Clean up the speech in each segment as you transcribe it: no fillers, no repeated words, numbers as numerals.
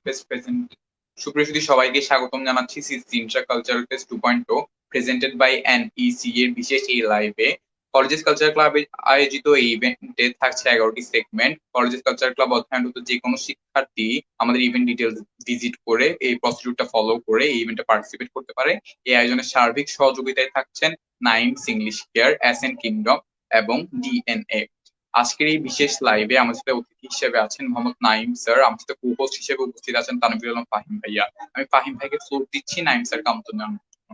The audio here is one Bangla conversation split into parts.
Fest present. সুপ্রিয় সবাইকে স্বাগতম জানাচ্ছি CC intra cultural fest 2.0 presented by NEC এর বিশেষ এই লাইভে। কলেজেস কালচার ক্লাবে আয়োজিত এই ইভেন্টে থাকছে 11টি সেগমেন্ট। কলেজেস কালচার ক্লাব অধ্যয়নরত যে কোনো শিক্ষার্থী আমাদের ইভেন্ট ডিটেলস ভিজিট করে এই প্রসিডিউরটা ফলো করে এই ইভেন্টে পার্টিসিপেট করতে পারে। এই আয়োজনের সার্বিক সহযোগিতায় থাকছেন Naims English care, SN kingdom এবং ডিএনএ। আজকের এই বিশেষ লাইভে আমার সাথে অতিথি হিসেবে আছেন মোহাম্মদ নাইম স্যার, আমার সাথে কো-হোস্ট হিসেবে উপস্থিত আছেন তানভীর আলম ফাহিম ভাইয়া। আমি ফাহিম ভাইকে ফ্লোর দিচ্ছি নাইম স্যার আমন্ত্রণ জানানোর জন্য।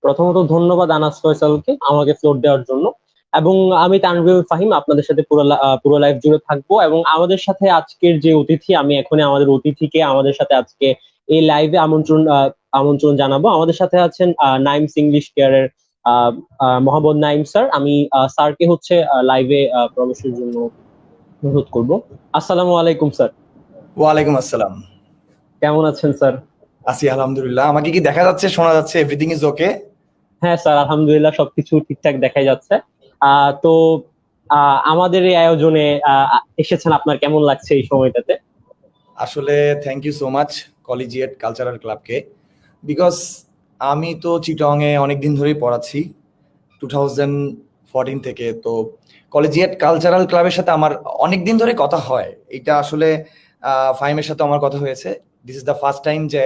প্রথমত ধন্যবাদ আনাস ফয়সালকে আমাকে ফ্লোর দেওয়ার জন্য। এবং আমি তানভীর ফাহিম আপনাদের সাথে পুরো লাইভ জুড়ে থাকবো। এবং আমাদের সাথে আজকের যে অতিথি, আমি এখনই আমাদের অতিথিকে আমাদের সাথে আজকে এই লাইভে আমন্ত্রণ জানাবো। আমাদের সাথে আছেন নাইমস ইংলিশ কেয়ারের মোহাম্মদ নাইম স্যার। আমি স্যারকে হচ্ছে লাইভে প্রবেশের জন্য অনুরোধ করব। আসসালামু আলাইকুম স্যার। ওয়ালাইকুম আসসালাম। কেমন আছেন স্যার? আছি আলহামদুলিল্লাহ। আমাকে কি দেখা যাচ্ছে, শোনা যাচ্ছে? Everything is okay? হ্যাঁ স্যার, আলহামদুলিল্লাহ সবকিছু ঠিকঠাক দেখাই যাচ্ছে। তো আমাদের এই আয়োজনে এসেছেন, আপনার কেমন লাগছে এই সময়টাতে? আসলে thank you so much collegiate cultural ক্লাবকে, বিকজ আমি তো চিটং এ অনেকদিন ধরেই পড়াচ্ছি, 2014 থেকে। তো কলেজিয়েট কালচারাল ক্লাবের সাথে আমার অনেকদিন ধরে কথা হয়। এটা আসলে ফাহিমের সাথে আমার কথা হয়েছে। This is the first time যে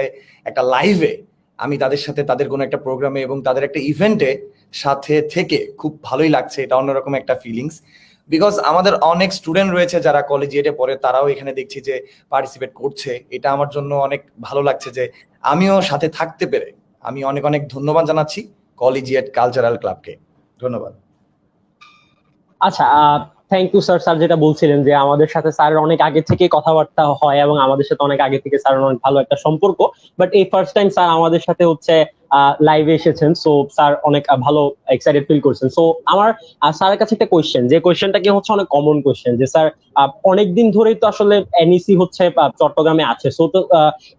একটা লাইভে আমি তাদের সাথে তাদের কোনো একটা প্রোগ্রামে এবং তাদের একটা ইভেন্টে সাথে থেকে খুব ভালোই লাগছে। এটা অন্যরকম একটা ফিলিংস, বিকজ আমাদের অনেক স্টুডেন্ট রয়েছে যারা কলেজিয়েটে পড়ে, তারাও এখানে দেখছি যে পার্টিসিপেট করছে। এটা আমার জন্য অনেক ভালো লাগছে যে আমিও সাথে থাকতে পেরে। আমি অনেক অনেক ধন্যবাদ জানাচ্ছি কলেজিয়েট কালচারাল ক্লাবকে। ধন্যবাদ। আচ্ছা, থ্যাংক ইউ স্যার। স্যার যেটা বলছিলেন যে আমাদের সাথে স্যারের অনেক আগে থেকে কথাবার্তা হয় এবং আমাদের সাথে অনেক আগে থেকে স্যারের অনেক ভালো একটা সম্পর্ক, বাট এই ফার্স্ট টাইম স্যার আমাদের সাথে হচ্ছে লাইভে এসেছেন। সো স্যার অনেক ভালো এক্সাইটেড ফিল করছেন। সো আমার স্যারের কাছে একটা কোয়েশ্চেন, যে কোয়েশ্চেনটা কি হচ্ছে অনেক কমন কোয়েশ্চেন, যে স্যার অনেকদিন ধরেই তো আসলে এনইসি হচ্ছে চট্টগ্রামে আছে। সো তো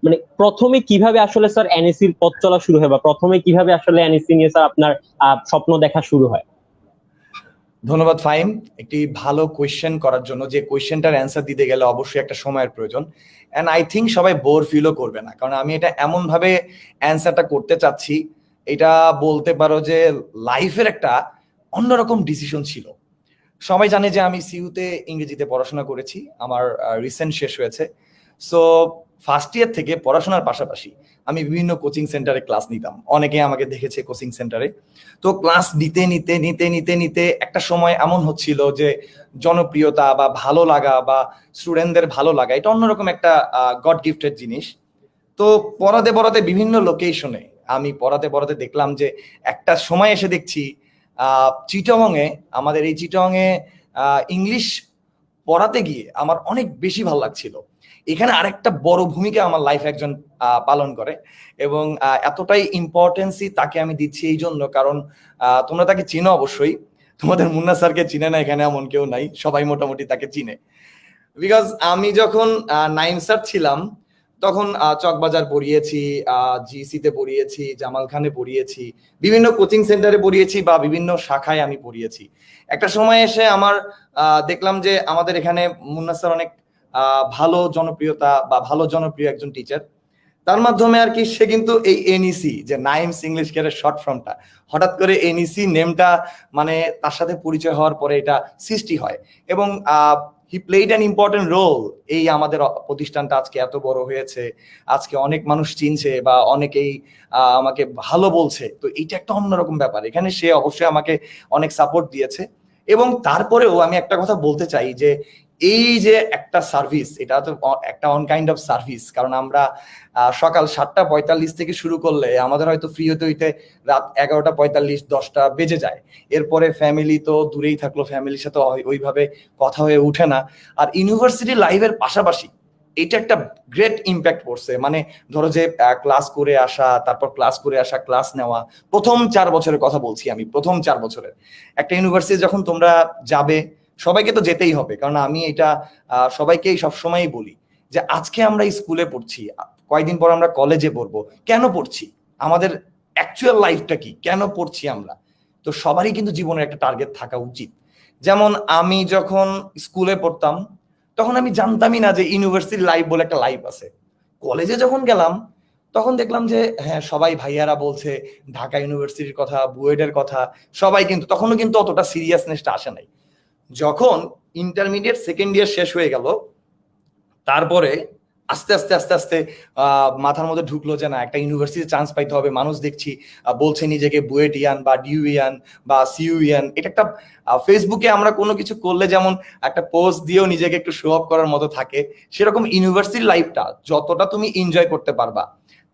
মানে প্রথমে কিভাবে আসলে স্যার এনইসির পথ চলা শুরু হয়, বা প্রথমে কিভাবে আসলে এনইসি নিয়ে স্যার আপনার স্বপ্ন দেখা শুরু হয়? ধন্যবাদ ফাহিম একটি ভালো কোয়েশ্চেন করার জন্য। যে কোয়েশ্চেনটার অ্যান্সার দিতে গেলে অবশ্যই একটা সময়ের প্রয়োজন, অ্যান্ড আই থিঙ্ক সবাই বোর ফিলও করবে না, কারণ আমি এটা এমনভাবে অ্যান্সারটা করতে চাচ্ছি। এটা বলতে পারো যে লাইফের একটা অন্যরকম ডিসিশন ছিল। সবাই জানে যে আমি সিইউতে ইংরেজিতে পড়াশোনা করেছি, আমার রিসেন্ট শেষ হয়েছে। সো ফার্স্ট ইয়ার থেকে পড়াশোনার পাশাপাশি আমি বিভিন্ন কোচিং সেন্টারে ক্লাস নিতাম। অনেকে আমাকে দেখেছে কোচিং সেন্টারে। তো ক্লাস নিতে নিতে নিতে নিতে নিতে একটা সময় এমন হচ্ছিল যে জনপ্রিয়তা বা ভালো লাগা বা স্টুডেন্টদের ভালো লাগা, এটা অন্যরকম একটা গড গিফটেড জিনিস। তো পড়াতে পড়াতে বিভিন্ন লোকেশনে আমি পড়াতে পড়াতে দেখলাম যে একটা সময় এসে দেখছি চিটাগংয়ে, আমাদের এই চিটাগংয়ে ইংলিশ পড়াতে গিয়ে আমার অনেক বেশি ভালো লাগছিল। এখানে আরেকটা বড় ভূমিকা আমার লাইফ একজন পালন করে, এবং এতটাই ইম্পর্টেন্সই তাকে আমি দিচ্ছি এই জন্য কারণ তোমরা তাকে চিনো অবশ্যই। তোমাদের মুন্না স্যারকে চিনে না এখানে এমন কেউ নাই, সবাই মোটামুটি তাকে চিনে। বিকজ আমি যখন নাইম স্যার ছিলাম তখন চকবাজার পড়িয়েছি, জিসিতে পড়িয়েছি, জামাল খানে পড়িয়েছি, বিভিন্ন কোচিং সেন্টারে পড়িয়েছি বা বিভিন্ন শাখায় আমি পড়িয়েছি। একটা সময় এসে আমার দেখলাম যে আমাদের এখানে মুন্না স্যার অনেক ভালো জনপ্রিয়তা বা ভালো জনপ্রিয় একজন টিচার। তার মাধ্যমে আর কি সে কিন্তু এই এনইসি যে নাইমস ইংলিশ কেয়ারের শর্ট ফর্মটা, হঠাৎ করে এনইসি নেমটা মানে তার সাথে পরিচয় হওয়ার পরে এটা সৃষ্টি হয়, এবং he played an important role. এই আমাদের প্রতিষ্ঠানটা আজকে এত বড় হয়েছে, আজকে অনেক মানুষ চিনছে বা অনেকেই আমাকে ভালো বলছে। তো এইটা একটা অন্যরকম ব্যাপার। এখানে সে অবশ্যই আমাকে অনেক সাপোর্ট দিয়েছে। এবং তারপরেও আমি একটা কথা বলতে চাই যে এই যে একটা সার্ভিস, এটা তো একটা অন কাইন্ড অফ সার্ভিস। কারণ আমরা সকাল 7:45 থেকে শুরু করলে আমাদের হয়তো ফ্রি হতে হইতে রাত 11:45 10টা বেজে যায়। এরপরে ফ্যামিলি তো দূরেই থাকলো, ফ্যামিলির সাথে ওইভাবে কথা হয়ে উঠে না। আর ইউনিভার্সিটি লাইফের পাশাপাশি এটা একটা গ্রেট ইম্প্যাক্ট পড়ছে। মানে ধরো যে ক্লাস করে আসা, তারপর ক্লাস করে আসা, ক্লাস নেওয়া, প্রথম 4 বছরের কথা বলছি আমি, প্রথম 4 বছরের একটা ইউনিভার্সিটি যখন তোমরা যাবে, সবাইকে তো যেতেই হবে। কারণ আমি এটা সবাইকেই সবসময়ই বলি যে আজকে আমরা স্কুলে পড়ছি, কয়েকদিন পর আমরা কলেজে পড়বো। কেন পড়ছি? আমাদের অ্যাকচুয়াল লাইফটা কি, কেন পড়ছি আমরা। তো সবারই কিন্তু জীবনের একটা টার্গেট থাকা উচিত। যেমন আমি যখন স্কুলে পড়তাম তখন আমি জানতামই না যে ইউনিভার্সিটি লাইফ বলে একটা লাইফ আছে। কলেজে যখন গেলাম তখন দেখলাম যে হ্যাঁ, সবাই ভাইয়ারা বলছে ঢাকা ইউনিভার্সিটির কথা, বুয়েটের কথা, সবাই কিন্তু তখনও কিন্তু অতটা সিরিয়াসনেসটা আসে নাই। যখন ইন্টারমিডিয়েট সেকেন্ড ইয়ার শেষ হয়ে গেল, তারপরে আস্তে আস্তে আস্তে আস্তে মাথার মধ্যে ঢুকলো যে না, একটা ইউনিভার্সিটি চান্স পাইতে হবে। মানুষ দেখছি বলছে নিজেকে বুয়েটিয়ান বা ডিউইয়ান বা সিইউইয়ান। এটা একটা ফেসবুকে আমরা কোনো কিছু করলে যেমন একটা পোস্ট দিয়েও নিজেকে একটু শো অফ করার মতো থাকে, সেরকম ইউনিভার্সিটি লাইফটা যতটা তুমি এনজয় করতে পারবা,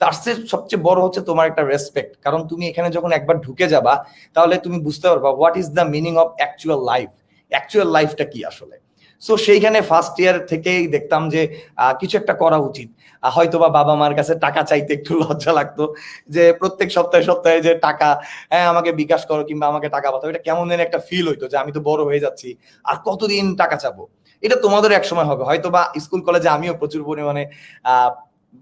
তার চেয়ে সবচেয়ে বড় হচ্ছে তোমার একটা রেসপেক্ট। কারণ তুমি এখানে যখন একবার ঢুকে যাবা তাহলে তুমি বুঝতে পারবা what is the meaning of actual life, actual লাইফটা কি আসলে। সো সেইখানে ফার্স্ট ইয়ার থেকেই দেখতাম যে কিছু একটা করা উচিত। হয়তোবা বাবা মার কাছে টাকা চাইতে একটু লজ্জা লাগতো, যে প্রত্যেক সপ্তাহে সপ্তাহে যে টাকা, হ্যাঁ আমাকে বিকাশ করো কিংবা আমাকে টাকা পাঠাও, এটা কেমন যেন একটা ফিল হইতো যে আমি তো বড় হয়ে যাচ্ছি, আর কতদিন টাকা চাবো। এটা তোমাদের এক সময় হবে, হয়তোবা স্কুল কলেজে আমিও প্রচুর পরিমাণে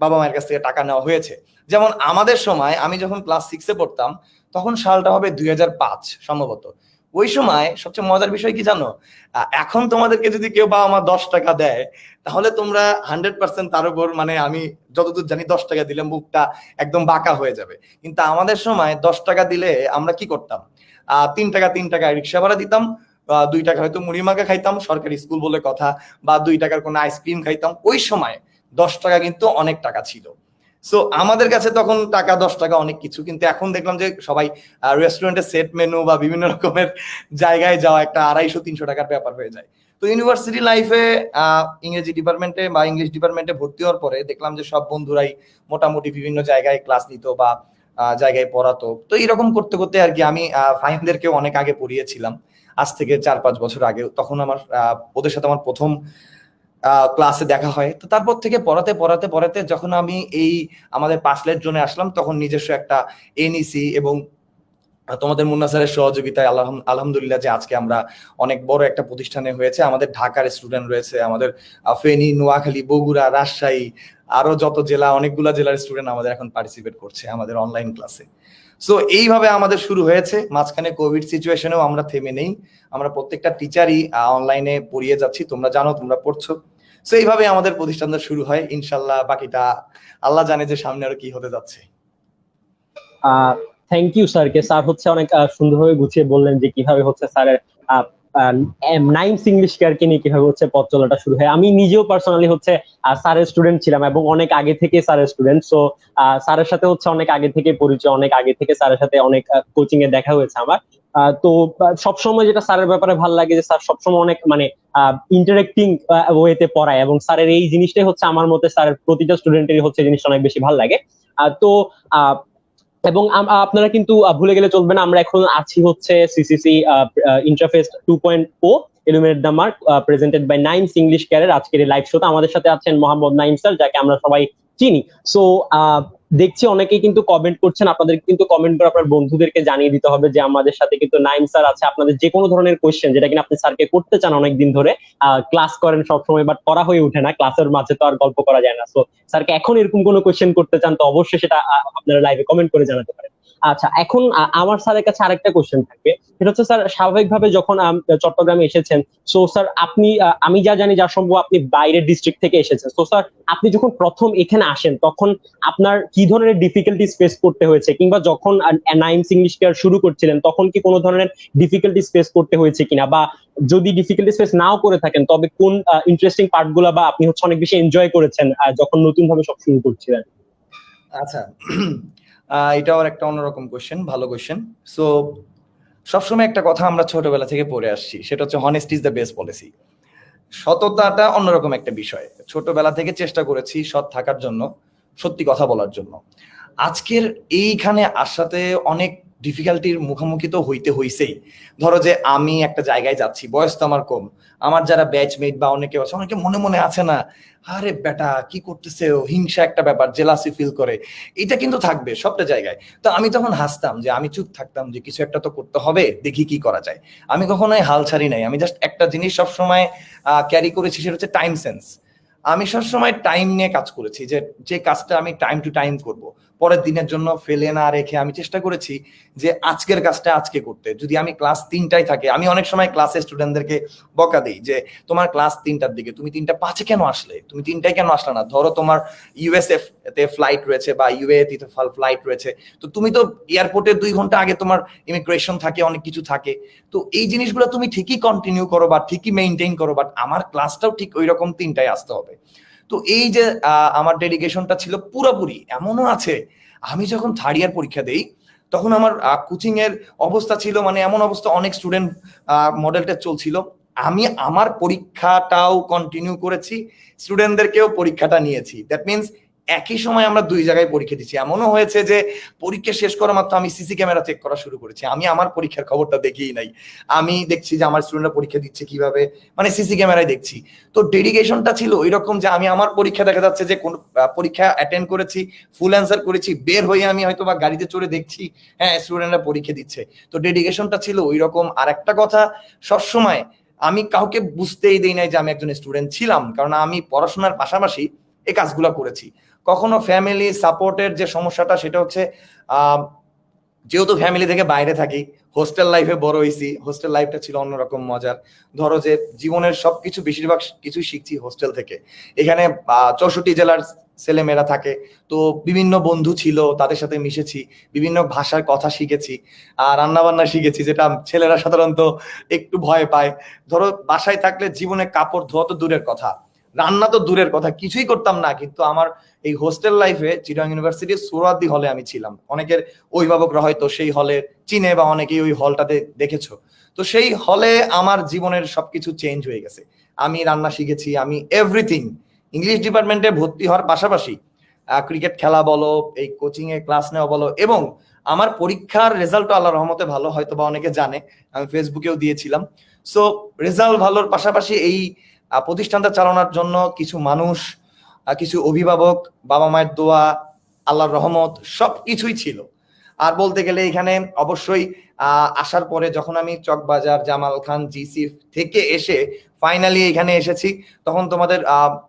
বাবা মায়ের কাছ থেকে টাকা নেওয়া হয়েছে। যেমন আমাদের সময় আমি যখন ক্লাস 6-এ পড়তাম তখন সালটা হবে 2005 সম্ভবত। ওই সময় সবচেয়ে মজার বিষয় কি জানো, এখন তোমাদেরকে যদি কেউ বাবা মা 10 টাকা দেয় তাহলে তোমরা 100% তার উপর, মানে আমি যতদূর জানি 10 টাকা দিলে মুখটা একদম বাঁকা হয়ে যাবে। কিন্তু আমাদের সময় 10 টাকা দিলে আমরা কি করতাম, 3 টাকা রিক্সা ভাড়া দিতাম, 2 টাকা হয়তো মুড়ি মাখা খাইতাম, সরকারি স্কুল বলে কথা, বা 2 টাকার কোনো আইসক্রিম খাইতাম। ওই সময় 10 টাকা কিন্তু অনেক টাকা ছিল। সো আমাদের কাছে তখন টাকা 10 টাকা অনেক কিছু, কিন্তু এখন দেখলাম যে সবাই রেস্টুরেন্টের সেট মেনু বা বিভিন্ন রকমের জায়গায় যাওয়া একটা 250-300 টাকার ব্যাপার হয়ে যায়। তো ইউনিভার্সিটি লাইফে ইংরেজি ডিপার্টমেন্টে বা ইংলিশ ডিপার্টমেন্টে ভর্তি হওয়ার পরে দেখলাম যে সব বন্ধুরাই মোটামুটি বিভিন্ন জায়গায় ক্লাস নিত বা জায়গায় পড়াতো। তো এরকম করতে করতে আর কি আমি ফাহিমদেরকেও অনেক আগে পড়িয়েছিলাম, আজ থেকে 4-5 বছর আগে। তখন আমার ওদের সাথে আমার প্রথম ক্লাসে দেখা হয়। তো তারপর থেকে পড়াতে পড়াতে পড়াতে যখন আমি এই আমাদের পাসলেট জোনে আসলাম তখন নিজস্ব একটা এনইসি এবং তোমাদের মুন্না স্যারের সহযোগিতায় আলহামদুলিল্লাহ যে আজকে আমরা অনেক বড় একটা প্রতিষ্ঠানে হয়েছে। আমাদের ঢাকার স্টুডেন্ট রয়েছে, আমাদের ফেনী, নোয়াখালী, বগুড়া, রাজশাহী, আরো যত জেলা, অনেকগুলা জেলার স্টুডেন্ট আমাদের এখন পার্টিসিপেট করছে আমাদের অনলাইন ক্লাসে। সো এইভাবে আমাদের শুরু হয়েছে। মাঝখানে কোভিড সিচুয়েশনেও আমরা থেমে নেই, আমরা প্রত্যেকটা টিচারই অনলাইনে পড়িয়ে যাচ্ছি। তোমরা জানো, তোমরা পড়ছো। সো এইভাবে আমাদের প্রতিষ্ঠানটা শুরু হয়। ইনশাল্লাহ বাকিটা আল্লাহ জানে যে সামনে আরো কি হতে যাচ্ছে। থ্যাংক ইউ স্যারকে। স্যার হচ্ছে অনেক সুন্দরভাবে গুছিয়ে বললেন যে কিভাবে হচ্ছে স্যারের নাইমস ইংলিশ কেয়ারকে নিয়ে কিভাবে হচ্ছে পথ চলাটা শুরু হয়। আমি নিজেও পার্সোনালি হচ্ছে স্যারের স্টুডেন্ট ছিলাম এবং অনেক আগে থেকে স্যারের স্টুডেন্ট। সো স্যারের সাথে হচ্ছে অনেক আগে থেকে পরিচয়, অনেক আগে থেকে স্যারের সাথে অনেক কোচিং এ দেখা হয়েছে আমার। তো সবসময় যেটা স্যারের ব্যাপারে ভালো লাগে যে স্যার সবসময় অনেক মানে ইন্টারেক্টিং ওয়েতে পড়ায়, এবং স্যারের এই জিনিসটাই হচ্ছে আমার মতে স্যারের প্রতিটা স্টুডেন্টেরই হচ্ছে জিনিসটা অনেক বেশি ভালো লাগে। তো এবং আপনারা কিন্তু ভুলে গেলে চলবে না, আমরা এখন আছি হচ্ছে CCC interface 2.0 illuminate the mark, presented by Naims English কেয়ারের আজকের এই লাইভ শোতে আমাদের সাথে আছেন মোহাম্মদ নাইম স্যার, যাকে আমরা সবাই চিনি। সো দেখছি অনেকেই কিন্তু কমেন্ট করছেন, আপনাদের কিন্তু কমেন্ট করে আপনার বন্ধুদেরকে জানিয়ে দিতে হবে যে আমাদের সাথে কিন্তু নাইম স্যার আছে। আপনাদের যে কোনো ধরনের কোয়েশ্চেন যেটা কিনা আপনি স্যারকে করতে চান অনেকদিন ধরে, ক্লাস করেন সবসময় বাট করা হয়ে ওঠে না, ক্লাসের মাঝে তো আর গল্প করা যায় না। সো স্যারকে এখন এরকম কোনো কোয়েশ্চেন করতে চান তো অবশ্যই সেটা আপনারা লাইভে কমেন্ট করে জানাতে পারেন। আচ্ছা, এখন আমার স্যারের কাছে আরেকটা কোয়েশ্চেন থাকবে, সেটা হচ্ছে স্যার স্বাভাবিকভাবে যখন চট্টগ্রামে এসেছেন, সো স্যার আপনি আমি যা জানি যা সম্ভব আপনি বাইরের ডিস্ট্রিক্ট থেকে এসেছেন। সো স্যার আপনি যখন প্রথম এখানে আসেন তখন আপনার কি ধরনের ডিফিকাল্টিস ফেস করতে হয়েছে, কিংবা যখন নাইমস ইংলিশ কেয়ার শুরু করছিলেন তখন কি কোনো ধরনের ডিফিকাল্টিস ফেস করতে হয়েছে কিনা, বা যদি ডিফিকাল্টিস ফেস নাও করে থাকেন তবে কোন ইন্টারেস্টিং পার্ট গুলা বা আপনি হচ্ছে অনেক বেশি এনজয় করেছেন যখন নতুন ভাবে সব শুরু করছিলেন? আচ্ছা, এটাও একটা অন্যরকম কোয়েশ্চেন, ভালো কোয়েশ্চেন। সো সবসময় একটা কথা আমরা ছোটবেলা থেকে পড়ে আসছি, সেটা হচ্ছে honesty is the best policy. সততাটা অন্যরকম একটা বিষয়। ছোটবেলা থেকে চেষ্টা করেছি সৎ থাকার জন্য, সত্যি কথা বলার জন্য। আজকের এইখানে আসাতে অনেক ডিফিকাল্টির মুখোমুখি তো হইতে হইছেই। ধরো যে আমি একটা জায়গায় যাচ্ছি, বয়স তো আমার কম, আমার যারা ব্যাচমেট বা অনেকে আছে, অনেকে মনে মনে আছে না, আরে বেটা কি করতেছে ও, হিংসা একটা ব্যাপার, জেলাসি ফিল করে, এটা কিন্তু থাকবে সবটা জায়গায়। তো আমি তখন হাসতাম, যে আমি চুপ থাকতাম, যে কিছু একটা তো করতে হবে, দেখি কি করা যায়। আমি কখনোই হাল ছাড়ি নাই। আমি জাস্ট একটা জিনিস সবসময় ক্যারি করেছি, সেটা হচ্ছে টাইম সেন্স। আমি সবসময় টাইম নিয়ে কাজ করেছি, যে যে কাজটা আমি টাইম টু টাইম করব। পরের দিনের জন্য ফেলে না রেখে আমি চেষ্টা করেছি যে আজকের কাজটা আজকে করতে। যদি আমি ক্লাস 3টায় থাকে, আমি অনেক সময় ক্লাসে স্টুডেন্টদেরকে বকা দিই যে তোমার ক্লাস 3টার দিকে, তুমি 3:05 কেন আসলে, তুমি 3টায় কেন আসলে না? ধরো তোমার ইউএসএ তে ফ্লাইট রয়েছে বা ইউএ তে ফ্লাইট রয়েছে, তো তুমি তো এয়ারপোর্টে 2 ঘন্টা আগে তোমার ইমিগ্রেশন থাকে, অনেক কিছু থাকে। তো এই জিনিসগুলো তুমি ঠিকই কন্টিনিউ করো বা ঠিকই মেইনটেইন করো, বাট আমার ক্লাসটাও ঠিক ওই রকম 3টায় আসতে হবে। তো এই যে আমার ডেডিকেশনটা ছিল পুরোপুরি। এমনও আছে আমি যখন 3rd ইয়ার পরীক্ষা দেই তখন আমার কোচিং এর অবস্থা ছিল, মানে এমন অবস্থা, অনেক স্টুডেন্ট মডেল টেস্ট চলছিল, আমি আমার পরীক্ষাটাও কন্টিনিউ করেছি, স্টুডেন্টদেরকেও পরীক্ষাটা নিয়েছি। দ্যাট মিনস একই সময় আমরা 2 জায়গায় পরীক্ষা দিচ্ছি। এমনও হয়েছে যে পরীক্ষা শেষ করা মাত্র আমি সিসি ক্যামেরা চেক করা শুরু করেছি, আমি আমার পরীক্ষার খবরটা দেখিই নাই, আমি দেখছি যে আমার স্টুডেন্টরা পরীক্ষা দিচ্ছে কিভাবে, মানে সিসি ক্যামেরায় দেখছি। তো ডেডিকেশনটা ছিল এরকম যে আমি আমার পরীক্ষা দেখা যাচ্ছে যে কোন পরীক্ষা অ্যাটেন্ড করেছি, ফুল অ্যান্সার করেছি, বের হয়ে আমি হয়তো বা গাড়িতে চড়ে দেখছি হ্যাঁ স্টুডেন্টরা পরীক্ষা দিচ্ছে। তো ডেডিকেশনটা ছিল ওই রকম। আর একটা কথা, সবসময় আমি কাউকে বুঝতেই দেই নাই যে আমি একজন স্টুডেন্ট ছিলাম, কারণ আমি পড়াশোনার পাশাপাশি এই কাজগুলো করেছি। কখনো ফ্যামিলি সাপোর্টের যে সমস্যাটা, সেটা হচ্ছে যেহেতু ফ্যামিলি থেকে বাইরে থাকি, হোস্টেল লাইফে বড় হয়েছি, হোস্টেল লাইফটা ছিল অন্যরকম মজার। ধরো যে জীবনের সবকিছু বেশিরভাগ কিছু শিখছি হোস্টেল থেকে। এখানে 64 জেলার ছেলেমেয়েরা থাকে, তো বিভিন্ন বন্ধু ছিল, তাদের সাথে মিশেছি, বিভিন্ন ভাষার কথা শিখেছি, আর রান্না বান্না শিখেছি, যেটা ছেলেরা সাধারণত একটু ভয় পায়। ধরো বাসায় থাকলে জীবনে কাপড় ধোয়া তো দূরের কথা, রান্না তো দূরের কথা, কিছুই করতাম না। কিন্তু আমার এই হোস্টেল লাইফে চিটাগং ইউনিভার্সিটির সোহরাওয়ার্দী হলে আমি ছিলাম, অনেকের অভিভাবকরা হয়তো সেই হলে চিনে বা অনেকেই ওই হলটাতে দেখেছো। তো সেই হলে আমার জীবনের সবকিছু চেঞ্জ হয়ে গেছে। আমি রান্না শিখেছি, আমি এভরিথিং। ইংলিশ ডিপার্টমেন্টে ভর্তি হওয়ার পাশাপাশি ক্রিকেট খেলা বলো, এই কোচিং এ ক্লাস নেওয়া বলো, এবং আমার পরীক্ষার রেজাল্ট আল্লাহর রহমতে ভালো, হয়তো বা অনেকে জানে, আমি ফেসবুকেও দিয়েছিলাম। সো রেজাল্ট ভালোর পাশাপাশি এই প্রতিষ্ঠানটা চালানোর জন্য কিছু মানুষ, কিছু অভিভাবক, বাবা মায়ের দোয়া, আল্লাহর রহমত সবকিছুই ছিল। আর বলতে গেলে এখানে অবশ্যই আসার পরে যখন আমি চকবাজার জামাল খান জিসি থেকে এসে ফাইনালি এখানে এসেছি, তখন তোমাদের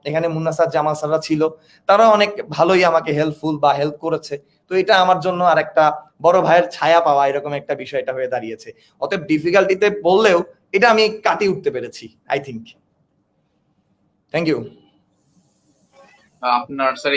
এখানে মুন্না স্যার, জামাল স্যাররা ছিল, তারা অনেক ভালোই আমাকে হেল্পফুল বা হেল্প করেছে। তো এটা আমার জন্য আর একটা বড় ভাইয়ের ছায়া পাওয়া এরকম একটা বিষয়টা হয়ে দাঁড়িয়েছে। অতএব ডিফিকাল্টিতে বললেও এটা আমি কাটিয়ে উঠতে পেরেছি, আই থিঙ্ক। Thank you. আপনার স্যার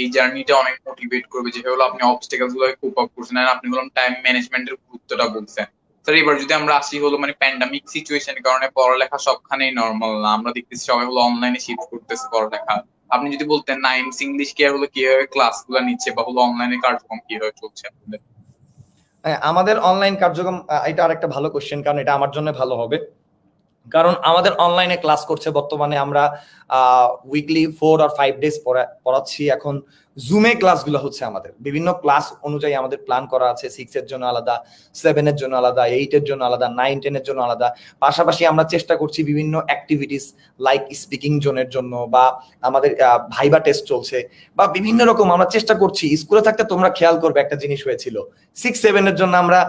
এই জার্নিটা অনেক মোটিভেট করবে, যেটা হলো আপনি অবস্টেকেলস গুলোকে কোপ আপ করছেন, আর আপনি হলো টাইম ম্যানেজমেন্টের গুরুত্বটা বলছেন। স্যার এবার যদি আমরা আসি হলো মানে প্যান্ডামিক সিচুয়েশনের কারণে পড়ালেখা সবখানেই নর্মাল না, আমরা দেখতেছি সবাই হলো অনলাইনে শিফট করতেছে পড়ালেখা। আপনি যদি বলতেন নাইমস ইংলিশ কেয়ার হলো কিভাবে ক্লাসগুলো নিচ্ছে বা হলো অনলাইনে কার্যক্রম কিভাবে চলছে আপনাদের? আমাদের অনলাইন কার্যক্রম, এটা আরেকটা ভালো কোশ্চেন, কারণ এটা আমার জন্য ভালো হবে। কারণ আমাদের অনলাইনে ক্লাস করছে বর্তমানে, আমরা উইকলি 4 or 5 ডেজ পড়াচ্ছি। এখন জুমে ক্লাসগুলো হচ্ছে আমাদের, বিভিন্ন ক্লাস অনুযায়ী আমাদের প্ল্যান করা আছে। 6 এর জন্য আলাদা, 7 এর জন্য আলাদা, 8 এর জন্য আলাদা, 9, 10 এর জন্য আলাদা। পাশাপাশি আমরা চেষ্টা করছি বিভিন্ন অ্যাক্টিভিটিস লাইক স্পিকিং জোনের জন্য, বা আমাদের ভাইবা টেস্ট চলছে, বা বিভিন্ন রকম আমরা চেষ্টা করছি। স্কুলে থাকতে তোমরা খেয়াল করবে একটা জিনিস হয়েছিল, 6, 7 এর জন্য আমরা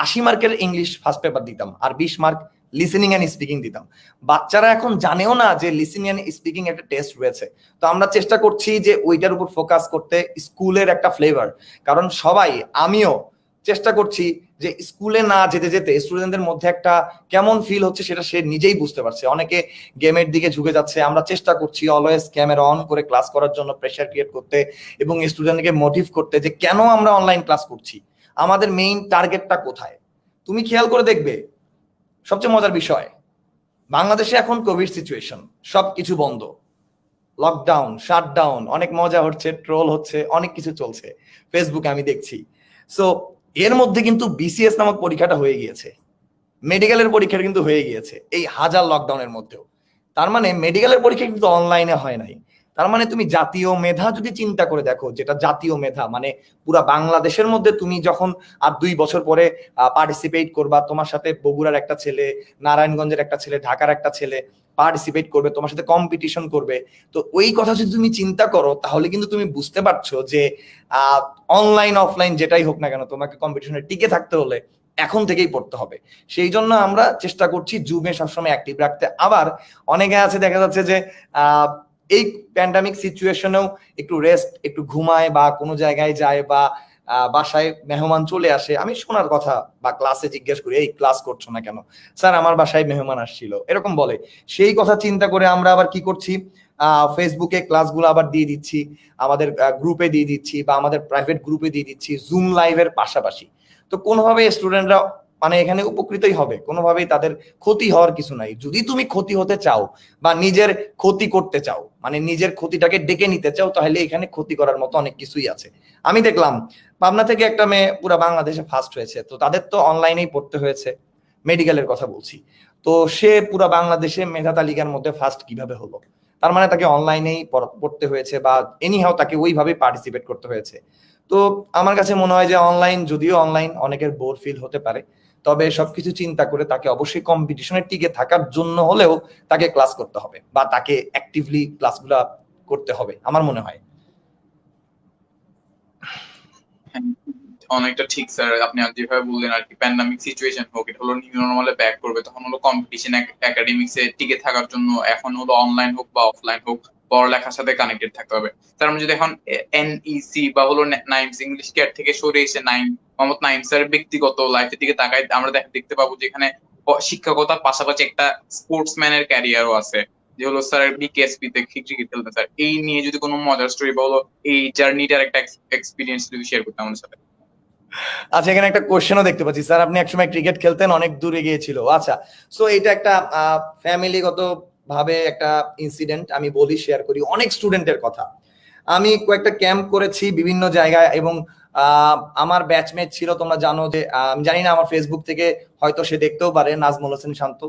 80 মার্কের ইংলিশ ফার্স্ট পেপার দিতাম, আর 20 মার্ক লিসেনিং এন্ড স্পিকিং দিতাম। বাচ্চারা এখন জানেও না যে লিসেনিং এন্ড স্পিকিং একটা টেস্ট রয়েছে। তো আমরা চেষ্টা করছি যে ওইটার উপর ফোকাস করতে, স্কুলের একটা ফ্লেভার। কারণ সবাই, আমিও চেষ্টা করছি যে স্কুলে না যেতে যেতে স্টুডেন্টদের মধ্যে একটা কেমন ফিল হচ্ছে সেটা সে নিজেই বুঝতে পারছে। অনেকে গেমের দিকে ঝুঁকে যাচ্ছে, আমরা চেষ্টা করছি অলওয়েজ ক্যামেরা অন করে ক্লাস করার জন্য, প্রেশার ক্রিয়েট করতে এবং স্টুডেন্টকে মোটিভ করতে যে কেন আমরা অনলাইন ক্লাস করছি, আমাদের মেইন টার্গেটটা কোথায়। তুমি খেয়াল করে দেখবে, সবচেয়ে মজার বিষয়, বাংলাদেশে এখন কোভিড সিচুয়েশন, সবকিছু বন্ধ, লকডাউন, শাটডাউন, অনেক মজা হচ্ছে, ট্রোল হচ্ছে, অনেক কিছু চলছে ফেসবুকে আমি দেখছি। সো এর মধ্যে কিন্তু বিসিএস নামক পরীক্ষাটা হয়ে গিয়েছে, মেডিকেলের পরীক্ষা কিন্তু হয়ে গিয়েছে এই হাজার লকডাউনের মধ্যেও। তার মানে মেডিকেলের পরীক্ষা কিন্তু অনলাইনে হয় নাই। তার মানে তুমি জাতীয় মেধা যদি চিন্তা করে দেখো, যেটা জাতীয় মেধা মানে পুরা বাংলাদেশের মধ্যে তুমি যখন আর 2 বছর পরে পার্টিসিপেট করবা, তোমার সাথে বগুড়ার একটা ছেলে, নারায়ণগঞ্জের একটা ছেলে, ঢাকার একটা ছেলে পার্টিসিপেট করবে, তোমার সাথে কম্পিটিশন করবে। তো ওই কথা যদি তুমি চিন্তা করো, তাহলে কিন্তু তুমি বুঝতে পারছো যে অনলাইন অফলাইন যেটাই হোক না কেন, তোমাকে কম্পিটিশনে টিকে থাকতে হলে এখন থেকেই পড়তে হবে। সেই জন্য আমরা চেষ্টা করছি জুমে সবসময় অ্যাক্টিভ রাখতে। আবার অনেকে আছে দেখা যাচ্ছে যে এই প্যান্ডামিক সিচুয়েশনেও একটু রেস্ট, একটু ঘুমায় বা কোনো জায়গায় যায় বা বাসায় মেহমান চলে আসে, আমি শোনার কথা বা ক্লাসে জিজ্ঞেস করি এই ক্লাস করছো না কেন, স্যার আমার বাসায় মেহমান আসছিল, এরকম বলে। সেই কথা চিন্তা করে আমরা আবার কি করছি, ফেসবুকে ক্লাসগুলো আবার দিয়ে দিচ্ছি, আমাদের গ্রুপে দিয়ে দিচ্ছি বা আমাদের প্রাইভেট গ্রুপে দিয়ে দিচ্ছি জুম লাইভের পাশাপাশি। তো কোনোভাবে স্টুডেন্টরা মানে এখানে উপকৃতই হবে, কোনোভাবেই তাদের ক্ষতি হওয়ার কিছু নাই। যদি তুমি ক্ষতি হতে চাও বা নিজের ক্ষতি করতে চাও, মানে নিজের ক্ষতিটাকে ডেকে নিতে চাও, তাহলে এখানে ক্ষতি করার মতো অনেক কিছুই আছে। আমি দেখলাম পাবনা থেকে একটা মেয়ে পুরো বাংলাদেশে ফার্স্ট হয়েছে, তো তাদের তো অনলাইনেই পড়তে হয়েছে, মেডিকেলের কথা বলছি। তো সে পুরো বাংলাদেশে মেধা তালিকার মধ্যে ফার্স্ট কিভাবে হলো? তার মানে তাকে অনলাইনেই পড়তে হয়েছে বা এনিহাও তাকে ওইভাবে পার্টিসিপেট করতে হয়েছে। তো আমার কাছে মনে হয় যে অনলাইন, যদিও অনলাইন অনেকের বোর ফিল হতে পারে, তবে সবকিছু চিন্তা করে তাকে অবশ্যই কম্পিটিশনে টিকে থাকার জন্য হলেও তাকে ক্লাস করতে হবে বা তাকে অ্যাক্টিভলি ক্লাসগুলো করতে হবে আমার মনে হয়। হ্যাঁ, অনেকটা ঠিক স্যার, আপনি যেভাবে বললেন আর কি, প্যান্ডামিক সিচুয়েশন হোক, এটা হলো নিউ নরমালে ব্যাক করবে, তখন হলো কম্পিটিশন একাডেমিক্সে টিকে থাকার জন্য এখন হলো অনলাইন হোক বা অফলাইন হোক পড়ালেখার সাথে কানেক্টেড থাকতে হবে। তার আমরা যদি এখন এনইসি বা হলো নাইমস ইংলিশ কেয়ার থেকে সরে এসে মোহাম্মদ নাইম স্যারের ব্যক্তিগত লাইফের দিকে তাকাই, আমরা দেখতে পাবো যে এখানে শিক্ষকতার পাশাপাশি একটা স্পোর্টসম্যানের ক্যারিয়ারও আছে, যে হলো স্যার বিকেএসপি তে ক্রিকেট খেলতেন স্যার। এই নিয়ে যদি কোনো মজার স্টোরি বা হলো এই জার্নিটার একটা এক্সপিরিয়েন্স যদি শেয়ার করতে আমাদের সাথে। আচ্ছা, এখানে একটা কোশ্চেনও দেখতে পাচ্ছি, স্যার আপনি একসময় ক্রিকেট খেলতেন, অনেক দূরে গিয়েছিল। আচ্ছা, সো এটা একটা ফ্যামিলিগত ভাবে একটা ইনসিডেন্ট আমি বলি, শেয়ার করি অনেক স্টুডেন্টের কথা। আমি কয়েকটা ক্যাম্প করেছি বিভিন্ন জায়গায় এবং আমার ব্যাচমেট ছিল, তোমরা জানো যে আমি জানি না আমার ফেসবুক থেকে হয়তো সে দেখতেও পারে, নাজমুল হোসেন শান্ত।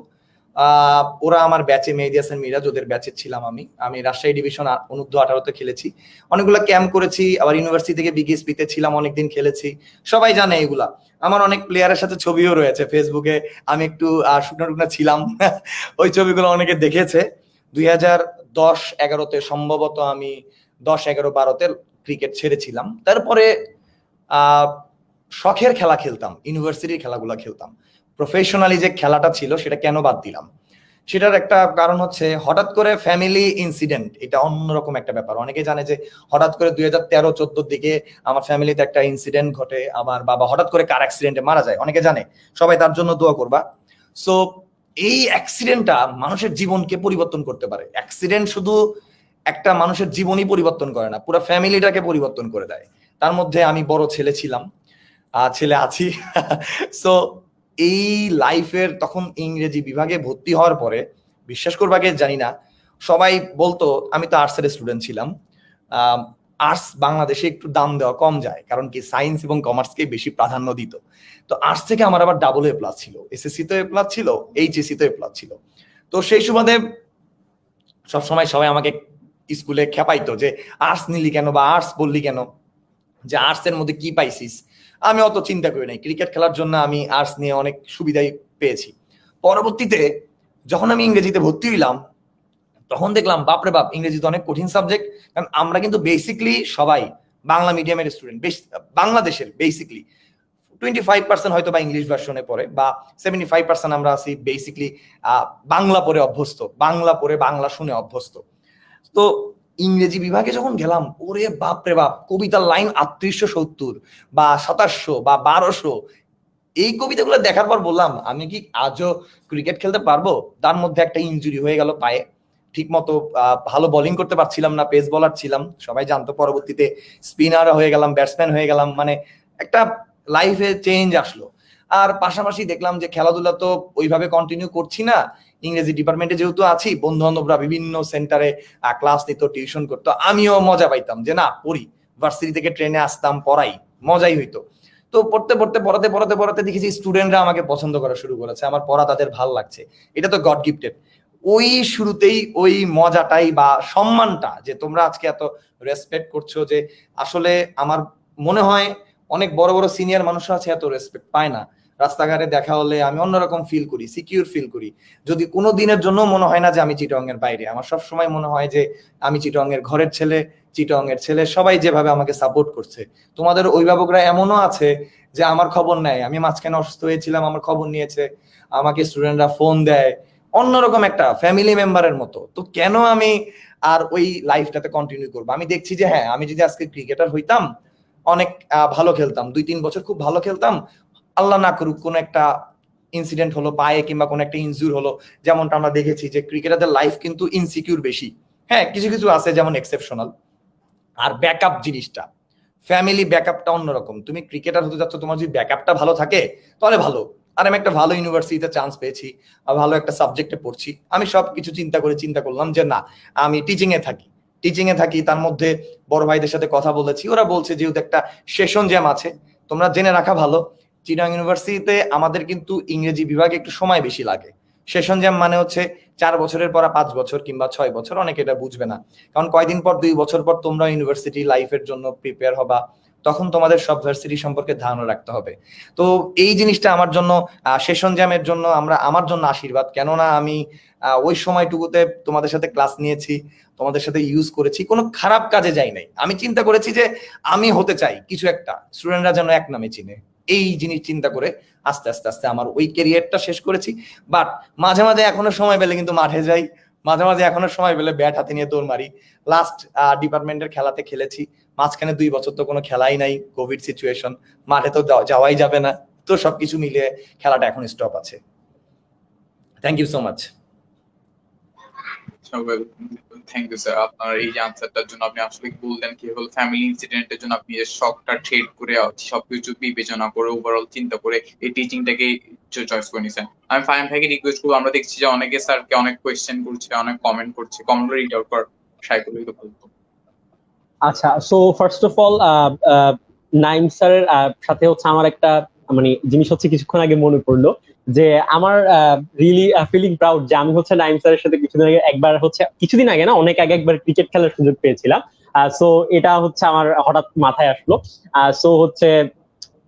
ওরা আমার ব্যাচে, মেহেদী হাসান মিরাজ ওদের ব্যাচে ছিলাম। আমি রাজশাহী ডিভিশন অনূর্ধ্ব-18 খেলেছি, অনেকগুলো ক্যাম্প করেছি, আবার ইউনিভার্সিটি থেকে বিকেএসপি তে ছিলাম, অনেকদিন খেলেছি, সবাই জানে এগুলা। আমার অনেক প্লেয়ারের সাথে ছবিও রয়েছে ফেসবুকে, আমি একটু শুকনা টুকনা ছিলাম ওই ছবিগুলো অনেকে দেখেছে। 2010-11-তে সম্ভবত আমি 10-11-12-তে ক্রিকেট ছেড়েছিলাম। তারপরে শখের খেলা খেলতাম, ইউনিভার্সিটির খেলাগুলো খেলতাম। প্রফেশনালি যে খেলাটা ছিল সেটা কেন বাদ দিলাম, সেটার একটা কারণ হচ্ছে হঠাৎ করে ফ্যামিলি ইনসিডেন্ট, এটা অন্যরকম একটা ব্যাপার। অনেকে জানে যে হঠাৎ করে 2013-14 দিকে আমার ফ্যামিলিতে একটা ইনসিডেন্ট ঘটে, আমার বাবা হঠাৎ করে কার অ্যাক্সিডেন্টে মারা যায়, অনেকে জানে, সবাই তার জন্য দোয়া করবা। সো এই অ্যাক্সিডেন্টটা মানুষের জীবনকে পরিবর্তন করতে পারে। অ্যাক্সিডেন্ট শুধু একটা মানুষের জীবনই পরিবর্তন করে না, পুরো ফ্যামিলিটাকে পরিবর্তন করে দেয়। তার মধ্যে আমি বড় ছেলে ছিলাম, ছেলে আছি সো এই লাইফের তখন ইংরেজি বিভাগে ভর্তি হওয়ার পরে, বিশ্বাস করবাকে জানি না, সবাই বলতো, আমি তো আর্টসের স্টুডেন্ট ছিলাম, আর্টস বাংলাদেশে একটু দাম দেওয়া কম যায়, কারণ কি সায়েন্স এবং কমার্সকে বেশি প্রাধান্য দিত। তো আর্টস থেকে আমার আবার ডাবল এ প্লাস ছিল, এসএসসি তো এ প্লাস ছিল, এইচএসসি তো এ প্লাস ছিল। তো সেই সুবাদে সবসময় সবাই আমাকে স্কুলে খেপাইতো যে আর্টস নিলি কেন বা আর্টস বললি কেন, যে আর্টস এর মধ্যে কি পাইছিস। আমি অত চিন্তা করি নাই, ক্রিকেট খেলার জন্য আমি আর্টস নিয়ে অনেক সুবিধাই পেয়েছি। পরবর্তীতে যখন আমি ইংরেজিতে ভর্তি হইলাম, তখন দেখলাম বাপরে বাপ, ইংরেজি তো অনেক কঠিন সাবজেক্ট। কারণ আমরা কিন্তু বেসিকলি সবাই বাংলা মিডিয়ামের স্টুডেন্ট, বাংলাদেশের বেসিকলি 25% হয়তো বা ইংলিশ ভার্সনে পড়ে, বা 75% আমরা আছি বেসিকলি বাংলা পড়ে অভ্যস্ত, বাংলা পড়ে বাংলা শুনে অভ্যস্ত। তো ইংরেজি বিভাগে যখন গেলাম, ওরে বাপ রে বাপ, কবিতার লাইন 3870 বা 2700 বা 1200, এই কবিতাগুলো দেখার পর বললাম আমি কি আজও ক্রিকেট খেলতে পারবো? তার মধ্যে একটা ইনজুরি হয়ে গেল পায়ে, ঠিক মতো ভালো বোলিং করতে পারছিলাম না, পেস বোলার ছিলাম, সবাই জানতো। পরবর্তীতে স্পিনার হয়ে গেলাম, ব্যাটসম্যান হয়ে গেলাম, মানে একটা লাইফে চেঞ্জ আসলো। আর পাশাপাশি দেখলাম যে খেলাধুলা তো ওইভাবে কন্টিনিউ করছি না, ইংরেজি ডিপার্টমেন্টে যেহেতু আছি, বন্ধু বান্ধবরা বিভিন্ন সেন্টারে ক্লাস নিত, টিউশন করতো, আমিও মজা পাইতাম যে না পড়ি, ভার্সিটি থেকে ট্রেনে আসতাম, পড়াই, মজাই হইতো। তো পড়াতে দেখেছি স্টুডেন্টরা আমাকে পছন্দ করা শুরু করেছে, আমার পড়া তাদের ভাল লাগছে, এটা তো গড গিফটেড। ওই শুরুতেই ওই মজাটাই বা সম্মানটা, যে তোমরা আজকে এত রেসপেক্ট করছো, যে আসলে আমার মনে হয় অনেক বড় বড় সিনিয়র মানুষ আছে এত রেসপেক্ট পায় না। রাস্তাঘাটে দেখা হলে আমি অন্যরকম ফিল করি, সিকিউর ফিল করি। যদি কোনো দিনের জন্য মনে হয় না যে আমি চিটং এর বাইরে, আমার সব সময় মনে হয় যে আমি চিটং এর ঘরের ছেলে, চিটং এর ছেলে। সবাই যেভাবে আমাকে সাপোর্ট করছে, তোমাদের অভিভাবকরা এমনও আছে যে আমার খবর নেয়, আমি মাঝখানে অসুস্থ হয়েছিলাম, আমার খবর নিয়েছে, আমাকে স্টুডেন্টরা ফোন দেয়, অন্যরকম একটা ফ্যামিলি মেম্বারের মতো। তো কেন আমি আর ওই লাইফটাতে কন্টিনিউ করবো? আমি দেখছি যে হ্যাঁ, আমি যদি আজকে ক্রিকেটার হইতাম, অনেক ভালো খেলতাম, 2-3 বছর খুব ভালো খেলতাম, আল্লাহ না করুক কোনো একটা ইনসিডেন্ট হলো পায়ে কিংবা কোনো একটা ইনজুর হলো, যেমনটা আমরা দেখেছি যে ক্রিকেটারদের লাইফ কিন্তু ইনসিকিউর বেশি। হ্যাঁ, কিছু কিছু আছে যেমন এক্সেপশনাল। আর ব্যাকআপ জিনিসটা, ফ্যামিলি ব্যাকআপটা অন্যরকম। তুমি ক্রিকেটার হতে যাচ্ছ, তোমার যদি ব্যাকআপটা ভালো থাকে তাহলে ভালো। আর আমি একটা ভালো ইউনিভার্সিটিতে চান্স পেয়েছি, ভালো একটা সাবজেক্টে পড়ছি, আমি সবকিছু চিন্তা করলাম যে না, আমি টিচিং এ থাকি, তার মধ্যে বড় ভাইদের সাথে কথা বলেছি, ওরা বলছে যেহেতু একটা সেশন জ্যাম আছে, তোমরা জেনে রাখা ভালো, চিটাগাং ইউনিভার্সিটিতে আমাদের কিন্তু ইংরেজি বিভাগে একটু সময় বেশি লাগে। সেশন জ্যাম মানে হচ্ছে 4 বছরের পর 5 বছর কিংবা 6 বছর, অনেকে এটা বুঝবে না, কারণ কয়দিন পর 2 বছর পর তোমরা ইউনিভার্সিটি লাইফের জন্য প্রিপেয়ার হবা, তখন তোমাদের সব ভার্সিটি সম্পর্কে ধারণা রাখতে হবে। তো এই জিনিসটা আমার জন্য, সেশন জ্যামের জন্য আমার জন্য আশীর্বাদ, কেননা আমি ওই সময়টুকুতে তোমাদের সাথে ক্লাস নিয়েছি, তোমাদের সাথে ইউজ করেছি, কোনো খারাপ কাজে যাই নাই। আমি চিন্তা করেছি যে আমি হতে চাই কিছু একটা, স্টুডেন্টরা যেন এক নামে চিনে, এই জিনিস চিন্তা করে আস্তে আস্তে আস্তে আমার ওই ক্যারিয়ারটা শেষ করেছি। বাট মাঝে মাঝে এখনো সময় পেলে কিন্তু মাঠে যাই, মাঝে মাঝে এখনো সময় পেলে ব্যাট হাতে নিয়ে দৌড় মারি। লাস্ট ডিপার্টমেন্টের খেলাতে খেলেছি, মাঝখানে 2 বছর তো কোনো খেলাই নাই, কোভিড সিচুয়েশন, মাঠে তো যাওয়াই যাবে না, তো সবকিছু মিলিয়ে খেলাটা এখন স্টপ আছে। Thank you so much. Thank you sir, আপনার এই যে আনসারটার জন্য। আপনি আসলে কি বললেন কি হলো ফ্যামিলি ইনসিডেন্টের জন্য আপনি যে শখটা ট্রেড করে সবকিছু বিবেচনা করে ওভারঅল চিন্তা করে এই টিচিংটাকে চয়েস করে নিয়েছেন। আমি ফাহিম ভাইকে রিকোয়েস্ট করবো, আমরা দেখছি যে অনেকে স্যারকে অনেক কোয়েশ্চেন করছে, অনেক কমেন্ট করছে, কমেন্ট রিড আউট করার ট্রাই করলে তো ভালো হতো। আচ্ছা, so first of all Naim স্যারের সাথে হচ্ছে আমার একটা মানে জিনিস হচ্ছে কিছুক্ষণ আগে মনে পড়লো, যে আমার রিয়েলি ফিলিং প্রাউড যে আমি হচ্ছে নাইম স্যারের সাথে কিছুদিন আগে কিছুদিন আগে না, অনেক আগে একবার ক্রিকেট খেলার সুযোগ পেয়েছিলাম। সো এটা হচ্ছে আমার হঠাৎ মাথায় আসলো। সো হচ্ছে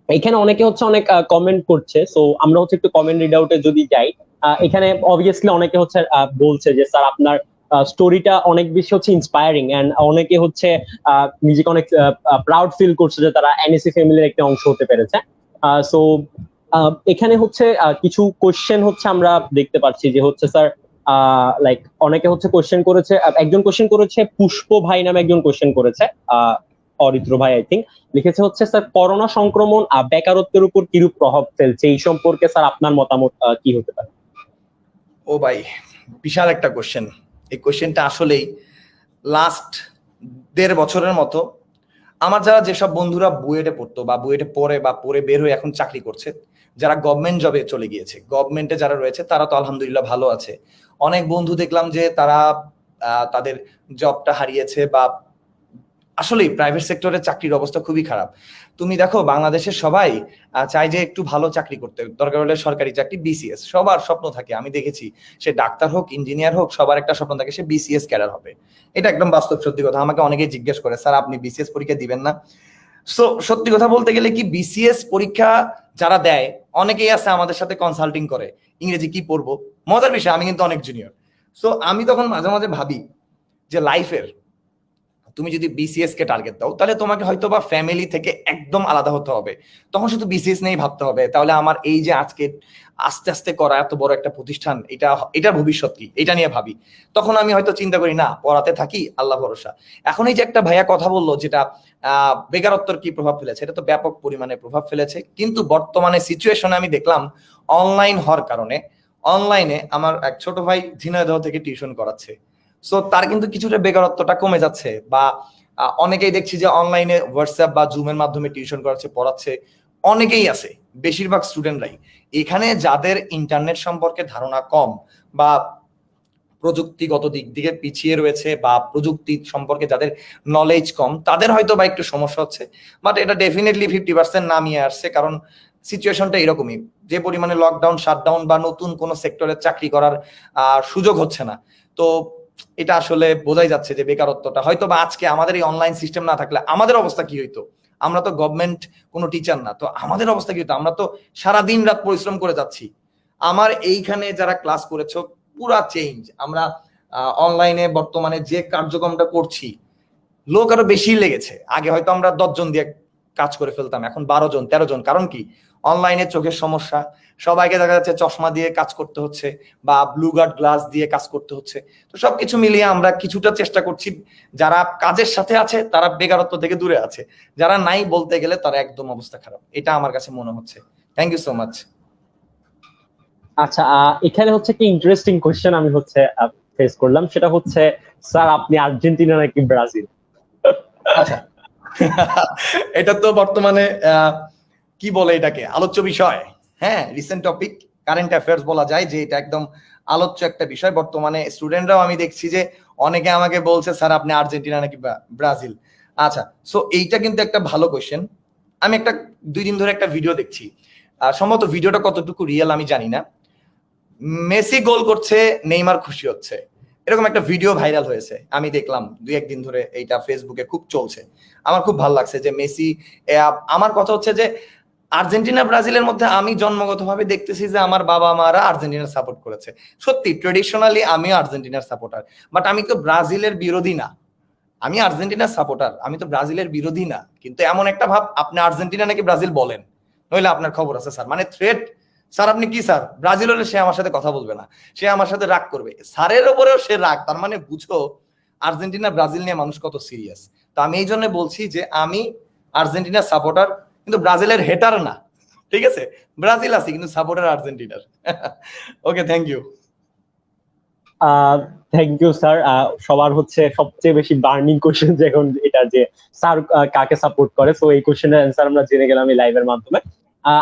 এখানে অনেকে হচ্ছে অনেক কমেন্ট করছে, সো আমরা হচ্ছে একটু কমেন্ট রিড আউটে যদি যাই, এখানে অবভিয়াসলি অনেকে হচ্ছে বলছে যে স্যার আপনার স্টোরিটা অনেক বেশি হচ্ছে ইন্সপায়ারিং, এন্ড অনেকে হচ্ছে নিজেকে অনেক প্রাউড ফিল করছে যে তারা এনএসসি ফ্যামিলির একটা অংশ হতে পেরেছে। সো এখানে হচ্ছে কিছু কোশ্চেন হচ্ছে আমরা দেখতে পাচ্ছি যে হচ্ছে স্যার লাইক অনেকে হচ্ছে কোশ্চেন করেছে, একজন কোশ্চেন করেছে পুষ্প ভাই নামে একজন কোশ্চেন করেছে, অরিত্র ভাই আই থিঙ্ক, লিখেছে হচ্ছে স্যার করোনা সংক্রমণ বেকারত্বের উপর কিরূপ প্রভাব ফেলছে, এই সম্পর্কে স্যার আপনার মতামত কি হতে পারে? ও ভাই, বিশাল একটা কোশ্চেন। এই কোশ্চেনটা আসলেই লাস্ট 1.5 বছরের মতো আমার যারা যেসব বন্ধুরা বুয়েটে পড়তো বা বুয়েটে পড়ে বা পড়ে বের হয়ে এখন চাকরি করছে, যারা গভর্নমেন্ট জবে চলে গিয়েছে, গভর্নমেন্টে যারা রয়েছে তারা তো আলহামদুলিল্লাহ ভালো আছে। অনেক বন্ধু দেখলাম যে তারা তাদের জবটা হারিয়েছে, বা আসলে প্রাইভেট সেক্টরে চাকরির অবস্থা খুবই খারাপ। তুমি দেখো বাংলাদেশের সবাই চায় যে একটু ভালো চাকরি করতে, দরকার হলে সরকারি চাকরি, বিসিএস সবার স্বপ্ন থাকে। আমি দেখেছি সে ডাক্তার হোক ইঞ্জিনিয়ার হোক, সবার একটা স্বপ্ন থাকে সে বিসিএস ক্যাডার হবে। এটা একদম বাস্তব সত্যি কথা। আমাকে অনেকেই জিজ্ঞেস করে স্যার আপনি বিসিএস পরীক্ষা দিবেন না? সো সত্যি কথা বলতে গেলে কি, বিসিএস পরীক্ষা যারা দেয় অনেকেই আছে আমাদের সাথে কনসাল্টিং করে ইংরেজি কি পড়বো। মজার বিষয়, আমি কিন্তু অনেক জুনিয়র। সো আমি তখন মাঝে মাঝে ভাবি যে লাইফের তুমি যদি বিসিএস কে টার্গেট দাও তাহলে তোমাকে হয়তো বা ফ্যামিলি থেকে একদম আলাদা হতে হবে, তখন শুধু বিসিএস নিয়েই ভাবতে হবে। তাহলে আমার এই যে আজকে আস্তে আস্তে করা এত বড় একটা প্রতিষ্ঠান, এটার ভবিষ্যৎ কি, এটা নিয়ে ভাবি। তখন আমি হয়তো চিন্তা করি না, পড়াতে থাকি, আল্লাহ ভরসা। এখন এই যে একটা ভাইয়া কথা বললো যেটা বেকারত্বের কি প্রভাব ফেলেছে, এটা তো ব্যাপক পরিমাণে প্রভাব ফেলেছে। কিন্তু বর্তমানে সিচুয়েশনে আমি দেখলাম অনলাইন হওয়ার কারণে, অনলাইনে আমার এক ছোট ভাই ঝিনাইদহ থেকে টিউশন করাচ্ছে, সো তার কিন্তু কিছুটা বেকারত্বটা কমে যাচ্ছে। বা অনেকেই দেখছি যে অনলাইনে হোয়াটসঅ্যাপ বা জুমের মাধ্যমে টিউশন করাচ্ছে, পড়াচ্ছে, অনেকেই আছে, বেশিরভাগ স্টুডেন্টরাই। এখানে যাদের ইন্টারনেট সম্পর্কে ধারণা কম বা প্রযুক্তিগত দিক থেকে পিছিয়ে রয়েছে বা প্রযুক্তি সম্পর্কে যাদের নলেজ কম, তাদের হয়তো বা একটু সমস্যা হচ্ছে। বাট এটা ডেফিনেটলি 50% নামিয়ে আসছে, কারণ সিচুয়েশনটা এরকমই, যে পরিমাণে লকডাউন শাটডাউন বা নতুন কোনো সেক্টরে চাকরি করার সুযোগ হচ্ছে না। তো এটা আসলে বোঝাই যাচ্ছে যে বেকারত্বটা হয়তো বা আজকে আমাদের এই অনলাইন সিস্টেম না থাকলে আমাদের অবস্থা কি হইতো। আমরা তো গভর্নমেন্ট কোনো টিচার না, তো আমাদের অবস্থা কি হতো? আমরা তো সারা দিন রাত পরিশ্রম করে যাচ্ছি। আমার এইখানে যারা ক্লাস করেছো পুরা চেঞ্জ। আমরা অনলাইনে বর্তমানে যে কার্যক্রমটা করছি, লোক আরো বেশি লেগেছে। আগে হয়তো আমরা 10 জন দিয়ে কাজ করে ফেলতাম, এখন 12 জন 13 জন। কারণ কি? অনলাইনে চোখের সমস্যা, সবাইকে দেখা যাচ্ছে চশমা দিয়ে কাজ করতে হচ্ছে বা ব্লু গার্ড গ্লাস দিয়ে কাজ করতে হচ্ছে। তো সবকিছু মিলিয়ে আমরা কিছুটা চেষ্টা করছি, যারা কাজের সাথে আছে তারা বেকারত্ব থেকে দূরে আছে, যারা নাই বলতে গেলে তার একদম অবস্থা খারাপ, এটা আমার কাছে মনে হচ্ছে। Thank you so much. আচ্ছা, এখানে হচ্ছে কি ইন্টারেস্টিং কোশ্চেন আমি হচ্ছে ফেস করলাম, সেটা হচ্ছে স্যার আপনি আর্জেন্টিনা নাকি ব্রাজিল? আচ্ছা এটা তো বর্তমানে কি বলে এটাকে আলোচ্য বিষয়, হ্যাঁ রিসেন্ট টপিক, কারেন্ট অ্যাফেয়ার্স বলা যায় যে এটা একদম আলোচ্য একটা বিষয় বর্তমানে। স্টুডেন্টরাও আমি দেখছি যে অনেকে আমাকে বলছে স্যার আপনি আর্জেন্টিনা নাকি ব্রাজিল। আচ্ছা, সো এইটা কিন্তু একটা ভালো কোয়েশ্চেন। আমি একটা 2 দিন ধরে একটা ভিডিও দেখছি, সম্ভবত ভিডিওটা কতটুকু রিয়েল আমি জানি না। মেসি গোল করছে, নেইমার খুশি হচ্ছে, এরকম একটা ভিডিও ভাইরাল হয়েছে, আমি দেখলাম 2-1 দিন ধরে এইটা ফেসবুকে খুব চলছে। আমার খুব ভালো লাগছে যে মেসি, আমার কথা হচ্ছে যে আর্জেন্টিনা ব্রাজিলের মধ্যে আমি জন্মগতভাবে দেখতেছি যে আমার বাবা মারা আর্জেন্টিনার সাপোর্ট করেছে। সত্যি ট্রেডিশনালি আমিও আর্জেন্টিনার সাপোর্টার, বাট আমি তো ব্রাজিলের বিরোধী না। আমি আর্জেন্টিনার সাপোর্টার, আমি তো ব্রাজিলের বিরোধী না। কিন্তু এমন একটা ভাব আপনি আর্জেন্টিনা নাকি ব্রাজিল বলেন, নইলে আপনার খবর আছে স্যার, মানে থ্রেট। স্যার আপনি কি স্যার, ব্রাজিল হলে সে আমার সাথে কথা বলবে না, সে আমার সাথে রাগ করবে, স্যারের ওপরেও সে রাগ, তার মানে বুঝো আর্জেন্টিনা ব্রাজিল নিয়ে মানুষ কত সিরিয়াস। তো আমি এই জন্য বলছি যে আমি আর্জেন্টিনার সাপোর্টার, কিন্তু ব্রাজিলের হেটার না, ঠিক আছে? ব্রাজিল আছে কিন্তু সাপোর্টার আর্জেন্টিনার। Okay, thank you. Thank you sir. সবার হচ্ছে সবচেয়ে বেশি বার্নিং কোশ্চেন এখন এটা যে স্যার কাকে সাপোর্ট করে, তো এই কোশ্চেনের অ্যান্সার আমরা জেনে গেলাম এই লাইভের মাধ্যমে।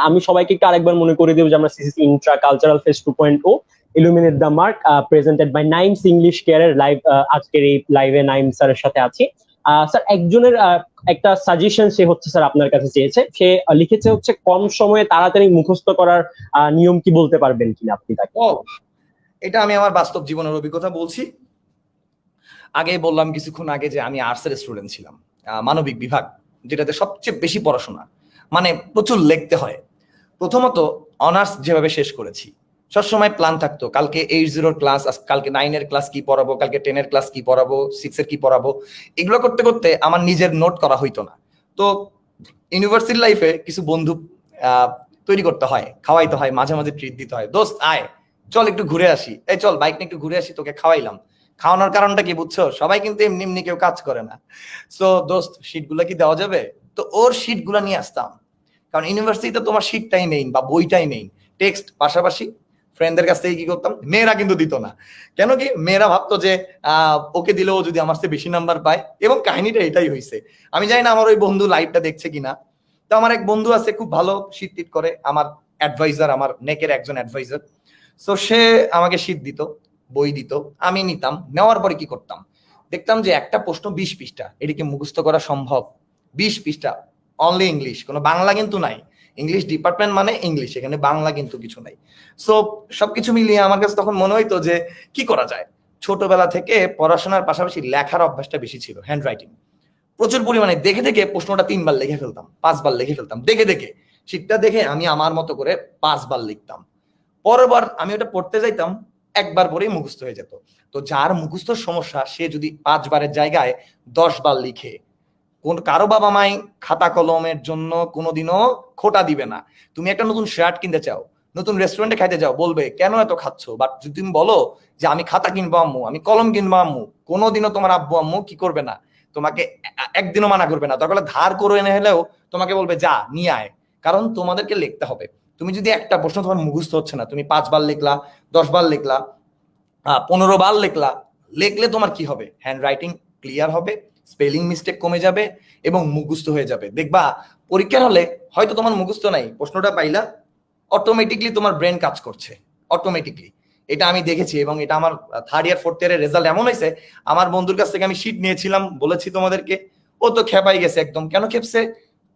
আমি সবাইকে একটু আরেকবার মনে করে দেব যে আমরা CCC intra cultural fest 2.0 illuminate the mark presented by Naims English কেয়ারের লাইভ, আজকের এই লাইভে নাইম স্যারের সাথে আছি। স্যার একজনের একটা সাজেশন সে হচ্ছে স্যার আপনার কাছে চেয়েছে, সে লিখেছে হচ্ছে কম সময়ে তাড়াতাড়ি মুখস্থ করার নিয়ম কি বলতে পারবেন কিনা আপনি তাকে? ও, এটা আমি আমার বাস্তব জীবনের অভিজ্ঞতা বলছি। আগে বললাম কিছুক্ষণ আগে যে আমি আর্টসের স্টুডেন্ট ছিলাম, মানবিক বিভাগ, যেটাতে সবচেয়ে বেশি পড়াশোনা, মানে প্রচুর লিখতে হয়। প্রথমত অনার্স যেভাবে শেষ করেছি, সবসময় প্ল্যান থাকতো কালকে 8-0 ক্লাস, কালকে 9-এর ক্লাস কি পড়াবো, কালকে 10-এর ক্লাস কি পড়াবো, 6-এর কি পড়াবো, এগুলো করতে করতে আমার নিজের নোট করা হইতো না। তো ইউনিভার্সিটি লাইফে কিছু বন্ধু তৈরি করতে হয়, খাওয়াইতে হয়, মাঝে মাঝে ট্রিট দিতে হয়, দোস্ত আয় চল একটু ঘুরে আসি, এই চল বাইক নিয়ে একটু ঘুরে আসি, তোকে খাওয়াইলাম। খাওয়ানোর কারণটা কি বুঝছো? সবাই কিন্তু এমনি এমনি কেউ কাজ করে না। সো দোস্ত শীট গুলা কি দেওয়া যাবে? তো ওর শীট গুলা নিয়ে আসতাম, কারণ ইউনিভার্সিটিতে তোমার শীটটাই মেইন বা বইটাই মেইন, টেক্সট পাশাপাশি। ফ্রেন্ডদের কাছ থেকে কি করতাম, মেয়েরা কিন্তু দিত না। কেন কি? মেয়েরা ভাবতো যে ওকে দিলেও যদি আমার চেয়ে বেশি নাম্বার পায়, এবং কাহিনীটা এটাই হয়েছে। আমি জানি না আমার ওই বন্ধু লাইভটা দেখছে কিনা। তো আমার এক বন্ধু আছে খুব ভালো শীট টিট করে, আমার অ্যাডভাইজার, আমার নেকের একজন অ্যাডভাইজার। সো সে আমাকে শীট দিত, বই দিত, আমি নিতাম। নেওয়ার পরে কি করতাম, দেখতাম যে একটা প্রশ্ন 20 পৃষ্ঠা, এটিকে মুখস্থ করা সম্ভব? 20 পৃষ্ঠা, অনলি ইংলিশ, কোনো বাংলা কিন্তু নাই। ইংলিশ ডিপার্টমেন্ট মানে ইংলিশ, এখানে বাংলা কিন্তু কিছু নাই। সো সবকিছু মিলিয়ে আমার কাছে তখন মনে হইতো যে কি করা যায়। ছোটবেলা থেকে পড়াশোনার পাশাপাশি লেখার অভ্যাসটা বেশি ছিল, হ্যান্ড রাইটিং প্রচুর পরিমাণে। দেখে দেখে প্রশ্নটা 3 বার লিখে ফেলতাম, 5 বার লিখে ফেলতাম, দেখে দেখে শীটটা দেখে আমি আমার মতো করে 5 বার লিখতাম। পরের আমি ওটা পড়তে যাইতাম, একবার পরেই মুখস্থ হয়ে যেত। তো যার মুখস্থ সমস্যা সে যদি 5 বারের জায়গায় 10 বার লিখে, কারো বাবা মাই খাতা কলমের জন্য কোনোদিনও খোটা দিবে না। তুমি একটা নতুন শার্ট কিনতে চাও, নতুন রেস্টুরেন্টে খাইতে যাও, বলবে কেন এত খাচ্ছ, বাট যদি তুমি বলো যে আমি খাতা কিনবো আম্মু, আমি কলম কিনবো আম্মু, কোনোদিনও তোমার আব্বু আম্মু কি করবে না, তোমাকে একদিনও মানা করবে না। দরকার হলে ধার করে এনে হলেও তোমাকে বলবে যা নিয়ে আয়, কারণ তোমাদেরকে লিখতে হবে। তুমি যদি একটা প্রশ্ন তোমার মুখস্থ হচ্ছে না, তুমি 5 বার লিখলা, 10 বার লিখলা, 15 বার লিখলা, লিখলে তোমার কি হবে? হ্যান্ড রাইটিং ক্লিয়ার হবে, স্পেলিং মিস্টেক কমে যাবে এবং মুখস্থ হয়ে যাবে। দেখবা পরীক্ষার হলে হয়তো তোমার মুখস্থ নাই, প্রশ্নটা পাইলা, অটোমেটিকলি তোমার ব্রেন কাজ করছে, অটোমেটিকলি। এটা আমি দেখেছি, এবং এটা আমার 3rd ইয়ার 4th ইয়ারের রেজাল্ট এমন হয়েছে। আমার বন্ধুর কাছ থেকে আমি শীট নিয়েছিলাম, বলেছি তোমাদেরকে, ও তো খেপাই গেছে একদম। কেন খেপছে?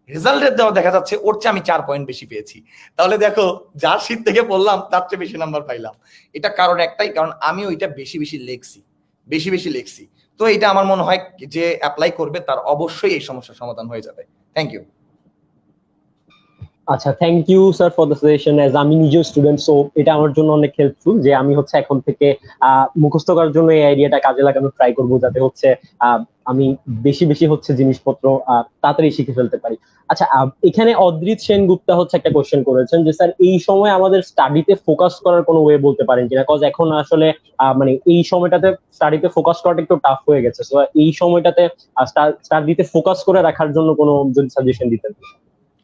রেজাল্টের দেওয়া দেখা যাচ্ছে ওর চেয়ে আমি 4 পয়েন্ট বেশি পেয়েছি। তাহলে দেখো, যার শীট থেকে পড়লাম তার চেয়ে বেশি নাম্বার পাইলাম। এটা কারণ একটাই, কারণ আমি ওইটা বেশি বেশি লিখছি, বেশি বেশি লিখছি। তো এটা আমার মনে হয় যে অ্যাপ্লাই করবে তার অবশ্যই এই সমস্যার সমাধান হয়ে যাবে। Thank you. আচ্ছা, thank you sir for the suggestion. As আমি নিজেও স্টুডেন্ট, সো এটা আমার জন্য অনেক হেল্পফুল যে আমি হচ্ছে এখন থেকে মুখস্থ করার জন্য এই আইডিয়াটা কাজে লাগানোর ট্রাই করবো, যাতে হচ্ছে আহ, আমি বেশি বেশি হচ্ছে জিনিসপত্র তাড়াতাড়ি শিখে ফেলতে পারি। আচ্ছা, এখানে অদ্রিত সেনগুপ্তা হচ্ছে একটা কোশ্চেন করেছেন যে স্যার এই সময় আমাদের স্টাডিতে ফোকাস করার কোনো ওয়ে বলতে পারেন কিনা, কজ এখন আসলে মানে এই সময়টাতে স্টাডিতে ফোকাস করাটা একটু টাফ হয়ে গেছে, তো এই সময়টাতে স্টাডিতে ফোকাস করে রাখার জন্য কোনো যদি সাজেশন দিতেন।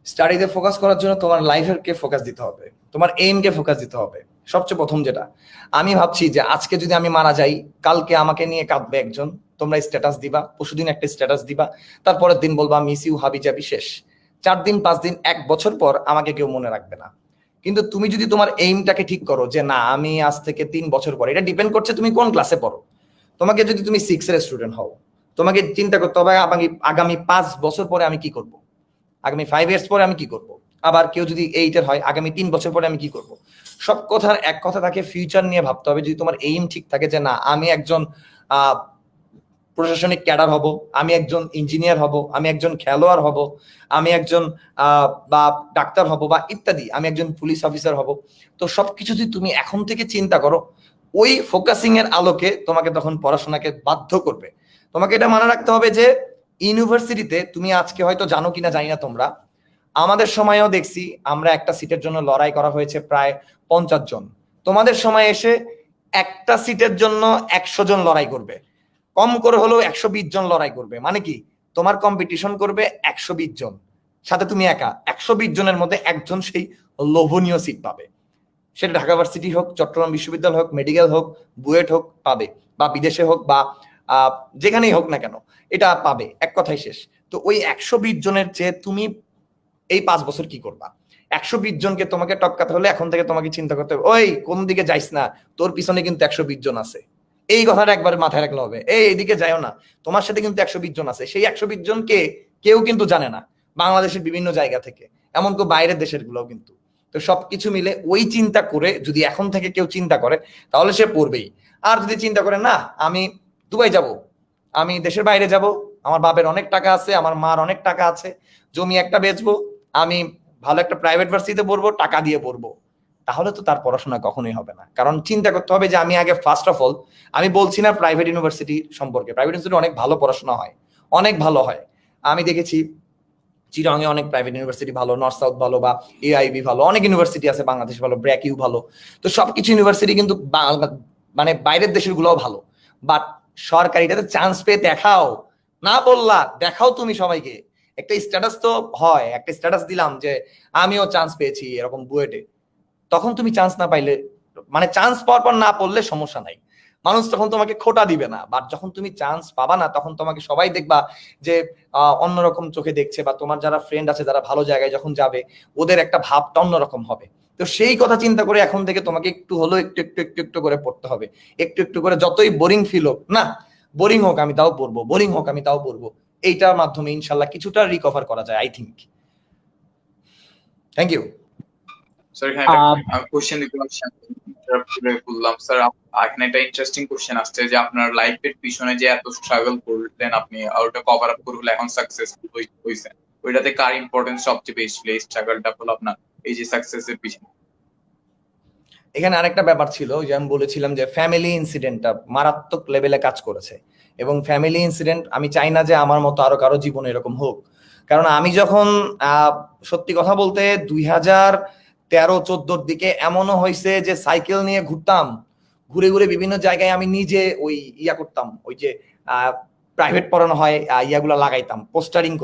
স্টাডিতে ফোকাস করার জন্য তোমার লাইফের কে ফোকাস দিতে হবে, তোমার এইম কে ফোকাস দিতে হবে। সবচেয়ে প্রথম যেটা আমি ভাবছি যে আজকে যদি আমি মারা যাই, কালকে আমাকে নিয়ে কাঁদবে একজন, তোমরা স্ট্যাটাস দিবা, পরশুদিন একটা স্ট্যাটাস দিবা, তারপরের দিন বলবা মিস ইউ হাবি জাবি, শেষ। 4 দিন 5 দিন 1 বছর পর আমাকে কেউ মনে রাখবে না। কিন্তু তুমি যদি তোমার এইমটাকে ঠিক করো যে না, আমি আজ থেকে 3 বছর পর, এটা ডিপেন্ড করছে তুমি কোন ক্লাসে পড়ো। তোমাকে যদি তুমি 6 এর স্টুডেন্ট হও, তোমাকে চিন্তা করতে হবে আগামী 5 বছর পরে আমি কি করব, আগামী 5 ইয়ার্স পরে আমি কি করব। আবার কেউ যদি 8 এর হয়, আগামী 3 বছর পরে আমি কি করব। সব কথার এক কথা থাকে, ফিউচার নিয়ে ভাবতে হবে। যদি তোমার এইম ঠিক থাকে যে না, আমি একজন প্রশাসনিক ক্যাডার হব, আমি একজন ইঞ্জিনিয়ার হব, আমি একজন খেলোয়াড় হব, আমি একজন বা ডাক্তার হব, বা ইত্যাদি, আমি একজন পুলিশ অফিসার হব, তো সবকিছু যদি তুমি এখন থেকে চিন্তা করো, ওই ফোকাসিং এর আলোকে তোমাকে তখন পড়াশোনাকে বাধ্য করবে। তোমাকে এটা মনে রাখতে হবে যে ইউনিভার্সিটিতে তুমি আজকে হয়তো জানো কিনা জানি না তোমরা, আমাদের সময়েও দেখছি আমরা একটা সিটের জন্য লড়াই করা হয়েছে প্রায় 50 জন। তোমাদের সময় এসে একটা সিটের জন্য 100 জন লড়াই করবে, কম করে হলেও 120 জন লড়াই করবে। মানে কি, তোমার কম্পিটিশন করবে 120 জন, সাথে তুমি একা। 120 জনের মধ্যে একজন সেই লোভনীয় সিট পাবে, সেটা ঢাকা ভার্সিটি হোক, চট্টগ্রাম বিশ্ববিদ্যালয় হোক, মেডিকেল হোক, বুয়েট হোক, পাবে, বা বিদেশে হোক, বা যেখানেই হোক না কেন, এটা পাবে, এক কথাই শেষ। তো ওই 120 জনের চেয়ে তুমি এই 5 বছর কি করবা? 120 জনকে তোমাকে টপকাতে হলে এখন থেকে তোমাকে চিন্তা করতে হবে, ওই কোন দিকে যাইস না, তোর পিছনে কিন্তু 120 জন আছে। এই কথাটা একবার মাথায় রাখলে হবে। এইদিকে যাইও না, তোমার সাথে কিন্তু 120 জন আছে। সেই 120 জনকে কেউ কিন্তু জানে না, বাংলাদেশের বিভিন্ন জায়গা থেকে, এমন কেউ বাইরের দেশের গুলোও কিন্তু। তো সবকিছু মিলে ওই চিন্তা করে যদি এখন থেকে কেউ চিন্তা করে, তাহলে সে পড়বেই। আর যদি চিন্তা করে না, আমি দুবাই যাব, আমি দেশের বাইরে যাব, আমার বাপের অনেক টাকা আছে, আমার মার অনেক টাকা আছে, জমি একটা বেচবো, আমি ভালো একটা প্রাইভেট ভার্সিটিতে পড়বো, টাকা দিয়ে পড়বো, তাহলে তো তার পড়াশোনা কখনোই হবে না। কারণ চিন্তা করতে হবে যে আমি আগে, ফার্স্ট অফ অল, আমি বলছি না প্রাইভেট ইউনিভার্সিটি সম্পর্কে, প্রাইভেট ইউনিভার্সিটি অনেক ভালো পড়াশোনা হয়, অনেক ভালো হয়। আমি দেখেছি চিটাগাং এ অনেক প্রাইভেট ইউনিভার্সিটি ভালো, নর্থ সাউথ ভালো, বা এআইবি ভালো, অনেক ইউনিভার্সিটি আছে বাংলাদেশ ভালো, ব্র্যাক ইউ ভালো। তো সবকিছু ইউনিভার্সিটি কিন্তু মানে বাইরের দেশের গুলোও ভালো, বাট সরকারিটাতে চান্স পেয়ে দেখাও। না বললা, দেখাও তুমি সবাইকে, একটা স্ট্যাটাস তো হয়, একটা স্ট্যাটাস দিলাম যে আমিও চান্স পেয়েছি এরকম বুয়েটে। তখন তুমি চান্স না পাইলে, মানে চান্স পাওয়ার পর না পড়লে সমস্যা নাই, মানুষ তখন তোমাকে খোটা দিবে না। বাট যখন তুমি চান্স পাবা না, তখন তোমাকে সবাই দেখবা যে অন্যরকম চোখে দেখছে, বা তোমার যারা ফ্রেন্ড আছে যারা ভালো জায়গায় যখন যাবে, ওদের একটা ভাবটা অন্যরকম হবে। তো সেই কথা চিন্তা করে এখন থেকে তোমাকে একটু হলো একটু একটু একটু একটু করে পড়তে হবে, একটু একটু করে। যতই বোরিং ফিল হোক না, বোরিং হোক আমি তাও পড়বো, বোরিং হোক আমি তাও পড়বো। এইটার মাধ্যমে ইনশাল্লাহ কিছুটা রিকভার করা যায়, I think. Thank you. Sir এখানে একটা কোশ্চেন দিতে বললাম স্যার, এখানে একটা ইন্টারেস্টিং কোশ্চেন আসছে যে আপনার লাইফের পিছনে যে এত স্ট্রাগল করলেন আপনি, ওটা কভার আপ করে এখন সাকসেসফুল হয়েছেন, ওইটাতে কার ইম্পর্টেন্স সবচেয়ে বেশি ছিল? এই স্ট্রাগলটা হলো আপনার এই যে সাকসেসের পিছনে। এখানে আরেকটা ব্যাপার ছিল, যে আমি বলেছিলাম যে ফ্যামিলি ইনসিডেন্টটা মারাত্মক লেভেলে কাজ করেছে। এবং ফ্যামিলি ইনসিডেন্ট আমি চাই না যে আমার মতো আরো কারো জীবনে এরকম হোক। কারণ আমি যখন সত্যি কথা বলতে 2013-14 দিকে এমনও হয়েছে যে সাইকেল নিয়ে ঘুরতাম, ঘুরে ঘুরে বিভিন্ন জায়গায় আমি নিজে ওই ইয়া করতাম, ওই যে প্রাইভেট পড়ানো হয় ইয়াগুলা লাগাইতাম, পোস্টারিং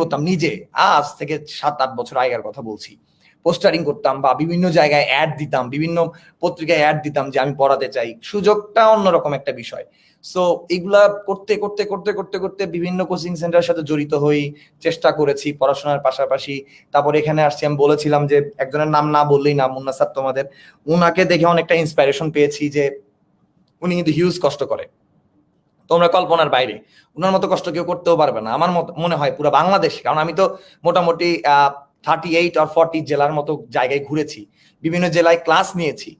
করতাম নিজে। আজ থেকে 7-8 বছর আগের কথা বলছি। পোস্টারিং করতাম, বা বিভিন্ন জায়গায় অ্যাড দিতাম, বিভিন্ন পত্রিকায় অ্যাড দিতাম যে আমি পড়াতে চাই। সুযোগটা অন্যরকম একটা বিষয়। সো এগুলা করতে করতে করতে করতে করতে বিভিন্ন কোচিং সেন্টারের সাথে জড়িত হই, চেষ্টা করেছি পড়াশোনার পাশাপাশি। তারপর এখানে আসছি, আমি বলেছিলাম যে একজনের নাম না বললেই না, মুন্না স্যার তোমাদের, উনাকে দেখে অনেকটা ইন্সপিরেশন পেয়েছি যে উনি কিন্তু হিউজ কষ্ট করে, তোমরা কল্পনার বাইরে। উনার মতো কষ্ট কেউ করতেও পারবে না আমার মনে হয় পুরো বাংলাদেশ। কারণ আমি তো মোটামুটি 38 or 40 জেলার মতো জায়গায় ঘুরেছি, বিভিন্ন জেলায় ক্লাস নিয়েছি,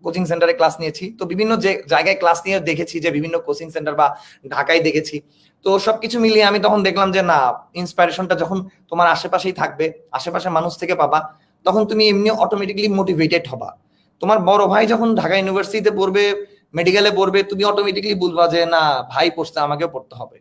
কোচিং সেন্টারে ক্লাস নিয়েছি। তো বিভিন্ন যে জায়গায় ক্লাস নিয়ে দেখেছি যে বিভিন্ন কোচিং সেন্টার, বা ঢাকায় দেখেছি। তো তো সবকিছু মিলিয়ে আমি তখন দেখলাম যে না, ইন্সপাইরেশনটা যখন তোমার আশেপাশেই থাকবে, আশেপাশে মানুষ থেকে পাবা, তখন তুমি এমনি অটোমেটিকলি মোটিভেটেড হবা। তোমার বড় ভাই যখন ঢাকা ইউনিভার্সিটিতে পড়বে, মেডিকেলে পড়বে, তুমি অটোমেটিকলি বুঝবা যে না, ভাই পড়ছে, আমাকেও পড়তে হবে।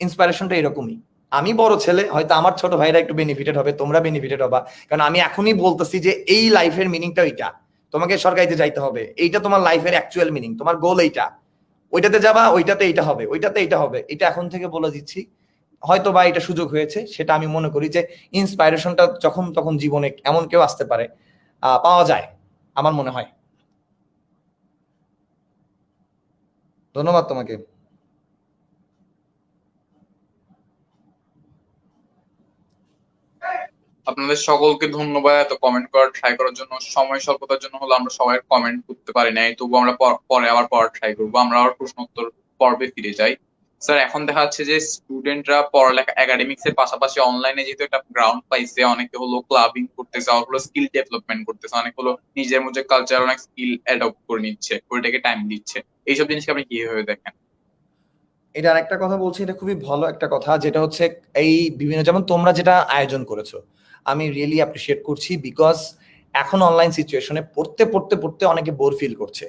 ইন্সপাইরেশনটা এরকমই। আমি বড় ছেলে, হয়তো আমার ছোট ভাইরা একটু বেনিফিটেড হবে, তোমরা বেনিফিটেড হবা, কারণ আমি এখনই বলতেছি যে এই লাইফের মিনিংটা ওইটা, তোমাকে সরকারিতে যাইতে হবে, এইটা তোমার লাইফের অ্যাকচুয়াল মিনিং, তোমার গোল এইটা, ওইটাতে যাবা, ওইটাতে এইটা হবে, ওইটাতে এইটা হবে, এটা এখন থেকে বলে দিচ্ছি। হয়তো বা এটা সুযোগ হয়েছে, সেটা আমি মনে করি যে ইন্সপাইরেশনটা যখন তখন জীবনে এমন কেউ আসতে পারে, পাওয়া যায়, আমার মনে হয়। ধন্যবাদ তোমাকে। আপনাদের সকলকে ধন্যবাদ এত কমেন্ট করার ট্রাই করার জন্য। সময় স্বল্পতার জন্য হলো আমরা সবাই কমেন্ট করতে পারি নাই, তবু আমরা পরে আবার পড়ার ট্রাই করবো। আমরা আবার প্রশ্নোত্তর পর্বে ফিরে যাই। স্যার, এখন দেখা যাচ্ছে যে স্টুডেন্টরা পড়ালেখা একাডেমিক্স এর পাশাপাশি অনলাইনে যেহেতু একটা গ্রাউন্ড পাইছে, অনেকে হলো ক্লাবিং করতেছে, হলো স্কিল ডেভেলপমেন্ট করতেছে, অনেক হলো নিজের মধ্যে কালচার অনেক স্কিল অ্যাডপ্ট করে নিচ্ছে, ওইটাকে টাইম দিচ্ছে। এইসব জিনিসকে আপনি কিভাবে দেখেন? এটা আরেকটা কথা বলছি, এটা খুবই ভালো একটা কথা, যেটা হচ্ছে এই বিভিন্ন, যেমন তোমরা যেটা আয়োজন করেছো, আমি রিয়েলি অ্যাপ্রিসিয়েট করছি, বিকজ এখন অনলাইন সিচুয়েশনে পড়তে পড়তে পড়তে অনেকে বোর ফিল করছে।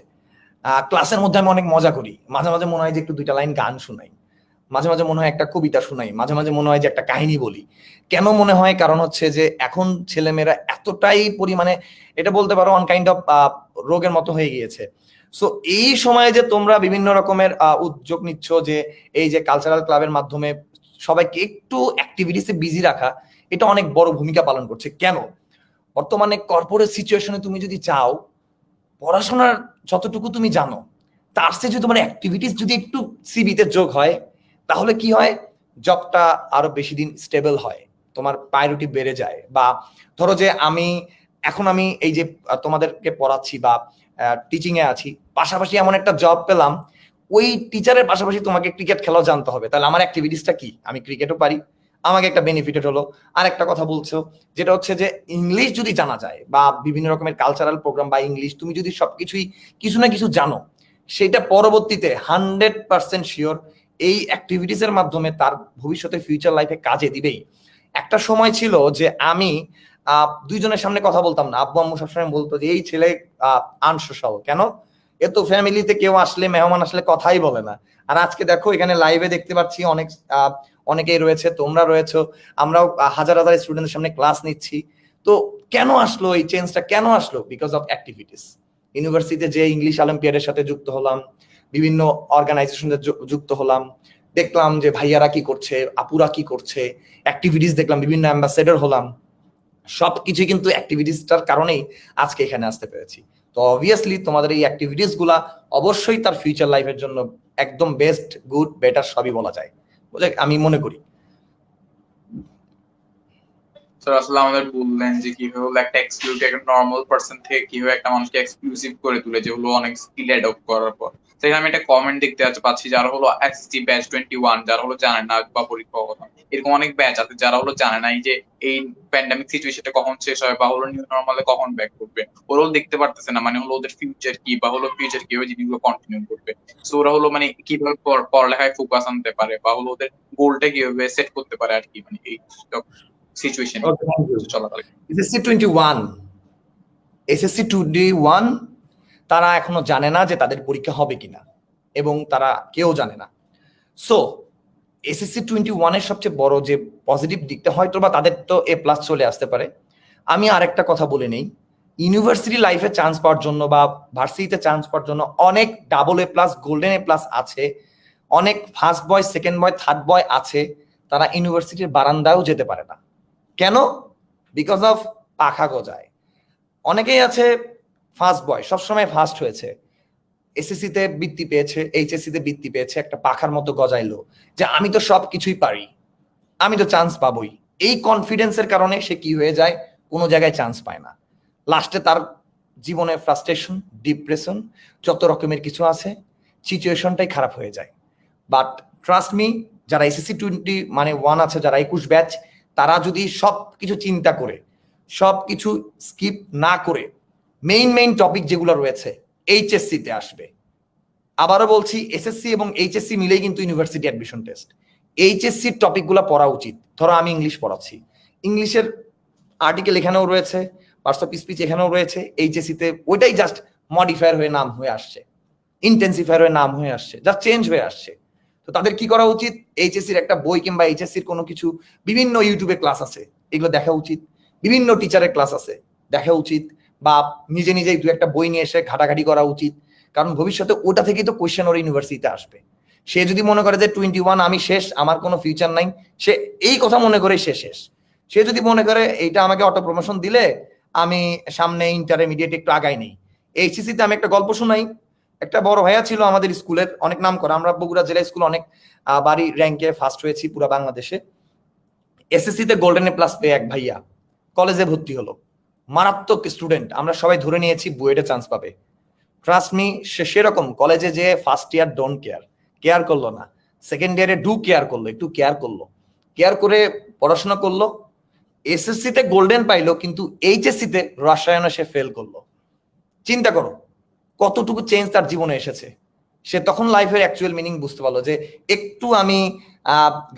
ক্লাসের মধ্যে আমি অনেক মজা করি, মাঝে মাঝে মনে হয় যে একটু দুইটা লাইন গান শুনাই, মাঝে মাঝে মনে হয় একটা কবিতা শুনাই, মাঝে মাঝে মনে হয় যে একটা কাহিনী বলি। কেন মনে হয়? কারণ হচ্ছে যে এখন ছেলেমেয়েরা এতটাই পরিমাণে, এটা বলতে পারো অন কাইন্ড অফ রোগের মতো হয়ে গিয়েছে। সো এই সময়ে যে তোমরা বিভিন্ন রকমের উদ্যোগ নিচ্ছ, যে এই যে কালচারাল ক্লাবের মাধ্যমে সবাইকে একটু অ্যাক্টিভিটিসে বিজি রাখা, এটা অনেক বড় ভূমিকা পালন করছে। কেন? বর্তমানে কর্পোরেট সিচুয়েশনে তুমি যদি চাও, পড়াশোনার যতটুকু তুমি জানো, তার চেয়ে যদি তোমার অ্যাক্টিভিটিস যদি একটু সিভিতে যোগ হয়, তাহলে কি হয়, জবটা আরো বেশি দিন স্টেবল হয়, তোমার প্রায়োরিটি বেড়ে যায়। বা ধরো যে আমি এই যে তোমাদেরকে পড়াচ্ছি বা টিচিং এ আছি, পাশাপাশি এমন একটা জব পেলাম, ওই টিচারের পাশাপাশি তোমাকে ক্রিকেট খেলাও জানতে হবে, তাহলে আমার অ্যাক্টিভিটিসটা কি? আমি ক্রিকেটও পারি, আমাকে একটা বেনিফিটেড হলো। আর একটা কথা বলছো, যেটা হচ্ছে যে ইংলিশ যদি জানা যায়, বা বিভিন্ন রকমের কালচারাল প্রোগ্রাম বা ইংলিশ, তুমি যদি সবকিছুই কিছু না কিছু জানো, সেটা পরবর্তীতে 100% শিওর এই অ্যাক্টিভিটিস এর মাধ্যমে তার ভবিষ্যতে ফিউচার লাইফে কাজে দিবেই। একটা সময় ছিল যে আমি দুইজনের সামনে কথা বলতাম না, আব্বু আম্মু সবসময় বলতো যে এই ছেলে আনসোশাল কেন, এ তো ফ্যামিলিতে কেউ আসলে, মেহমান আসলে কথাই বলে না। আর আজকে দেখো, এখানে লাইভে দেখতে পাচ্ছি অনেকেই রয়েছে, তোমরা রয়েছো, আমরাও হাজার হাজার স্টুডেন্টের সামনে ক্লাস নিচ্ছি। তো কেন আসলো এই চেঞ্জটা? কেন আসলো? Because of activities. ইউনিভার্সিটিতে যে ইংলিশ অলিম্পিয়াডের সাথে যুক্ত হলাম, বিভিন্ন অর্গানাইজেশনে যুক্ত হলাম, দেখলাম যে ভাইয়ারা কি করছে, আপুরা কি করছে, অ্যাক্টিভিটিস দেখলাম, বিভিন্ন অ্যাম্বাসেডর হলাম, সবকিছু কিন্তু অ্যাক্টিভিটিসটার কারণেই আজকে এখানে আসতে পেরেছি। তো অবভিয়াসলি তোমাদের এই অ্যাক্টিভিটিস গুলা অবশ্যই তার ফিউচার লাইফের জন্য একদম বেস্ট, গুড, বেটার সবই বলা যায়, আমি মনে করি। স্যার, আসলে আমাদের বললেন যে কিভাবে হলো একটা এক্সক্লুসিভ, একটা নর্মাল পার্সন থেকে কিভাবে একটা মানুষকে এক্সক্লুসিভ করে তুলে, যে হলো অনেক স্কিল অ্যাডপ্ট করার পর। সেখানে আমি একটা কমেন্ট দেখতে পাচ্ছি, যারা হলো এসএসসি ব্যাচ 21, যারা হলো জানে না বা পরীক্ষা কথা, এরকম অনেক ব্যাচ আছে যারা হলো জানে না এই যে এই প্যান্ডামিক সিচুয়েশনটা কখন শেষ হয় বা হলো নিউ নর্মালে কখন ব্যাক করবে। ওরাও দেখতে পারতেছে না, মানে হলো ওদের ফিউচার কি, বা হলো ফিউচার কিভাবে জিনিসগুলো কন্টিনিউ করবে। সো ওরা হলো মানে কিভাবে পড়ালেখায় ফোকাস আনতে পারে, বা হলো ওদের গোলটা কিভাবে সেট করতে পারে আর কি, মানে এই সিচুয়েশনে চলাকালীন। এসএসসি 21 তারা এখনো জানে না যে তাদের পরীক্ষা হবে কিনা, এবং তারা কেউ জানে না। সো এসএসসি 21 এর সবচেয়ে বড় যে পজিটিভ দিকটা, হয়তো বা তাদের তো A+ চলে আসতে পারে। আমি আরেকটা কথা বলে নেই, ইউনিভার্সিটি লাইফে চান্স পাওয়ার জন্য বা ভার্সিটিতে চান্স পাওয়ার জন্য অনেক AA+, গোল্ডেন A+ আছে, অনেক first boy, second boy, third বয় আছে, তারা ইউনিভার্সিটির বারান্দাও যেতে পারে না। কেন? বিকজ অফ পাখা গজায়। অনেকেই আছে ফার্স্ট বয়, সবসময় ফার্স্ট হয়েছে, এসএসসিতে বৃত্তি পেয়েছে, এইচএসসিতে বৃত্তি পেয়েছে, একটা পাখার মতো গজাইলো যে আমি তো সব কিছুই পারি, আমি তো চান্স পাবোই। এই কনফিডেন্সের কারণে সে কি হয়ে যায়, কোনো জায়গায় চান্স পায় না। লাস্টে তার জীবনে ফ্রাস্ট্রেশন, ডিপ্রেশন, যত রকমের কিছু আছে, সিচুয়েশনটাই খারাপ হয়ে যায়। বাট ট্রাস্ট মি, যারা এসএসসি 21 আছে, যারা 21 ব্যাচ, তারা যদি সব কিছু চিন্তা করে, সব কিছু স্কিপ না করে, মেইন টপিক যেগুলো রয়েছে এইচএসসিতে আসবে, আবারও বলছি, এসএসসি এবং এইচএসসি মিলেই কিন্তু ইউনিভার্সিটি অ্যাডমিশন টেস্ট। এইচএসসির টপিকগুলো পড়া উচিত। ধরো আমি ইংলিশ পড়াচ্ছি, ইংলিশের আর্টিকেল এখানেও রয়েছে, পার্টস অফ স্পিচ এখানেও রয়েছে, এইচএসসিতে ওইটাই জাস্ট মডিফায়ার হয়ে নাম হয়ে আসছে, ইন্টেন্সিফায়ার হয়ে নাম হয়ে আসছে, জাস্ট চেঞ্জ হয়ে আসছে। তো তাদের কি করা উচিত? এইচএসসির একটা বই কিংবা এইচএসসির কোনো কিছু, বিভিন্ন ইউটিউবে ক্লাস আছে, এগুলো দেখা উচিত। বিভিন্ন টিচারের ক্লাস আছে, দেখা উচিত। বা নিজে নিজেই দু একটা বই নিয়ে এসে ঘাটাঘাটি করা উচিত, কারণ ভবিষ্যতে ওটা থেকেই তো কোয়েশ্চেন ওর ইউনিভার্সিটিতে আসবে। সে যদি মনে করে যে 21 আমি শেষ, আমার কোনো ফিউচার নাই, সে এই কথা মনে করে সে শেষ। সে যদি মনে করে এইটা আমাকে অটো প্রমোশন দিলে আমি সামনে ইন্টারমিডিয়েট একটু আগাই নেই। এইচএসসিতে আমি একটা গল্প শোনাই। একটা বড় ভাইয়া ছিল আমাদের স্কুলের, অনেক নাম করা, আমরা বগুড়া জেলা স্কুল অনেক বাড়ি র্যাঙ্কে ফার্স্ট হয়েছি পুরো বাংলাদেশে। এসএসসিতে গোল্ডেন এ প্লাস পেয়ে এক ভাইয়া কলেজে ভর্তি হলো, মারাত্মক স্টুডেন্ট, আমরা সবাই ধরে নিয়েছি বুয়েটে চান্স পাবে। ট্রাস্ট মি, সে সেরকম কলেজে যে ফার্স্ট ইয়ার ডোন্ট কেয়ার করলো না, সেকেন্ড ইয়ারে কেয়ার করলো, একটু কেয়ার করলো, কেয়ার করে পড়াশোনা করলো। এসএসসিতে গোল্ডেন পাইলো, কিন্তু এইচএসসিতে রসায়নে সে ফেল করলো। চিন্তা করো কতটুকু চেঞ্জ তার জীবনে এসেছে। সে তখন লাইফের অ্যাকচুয়াল মিনিং বুঝতে পারলো যে একটু আমি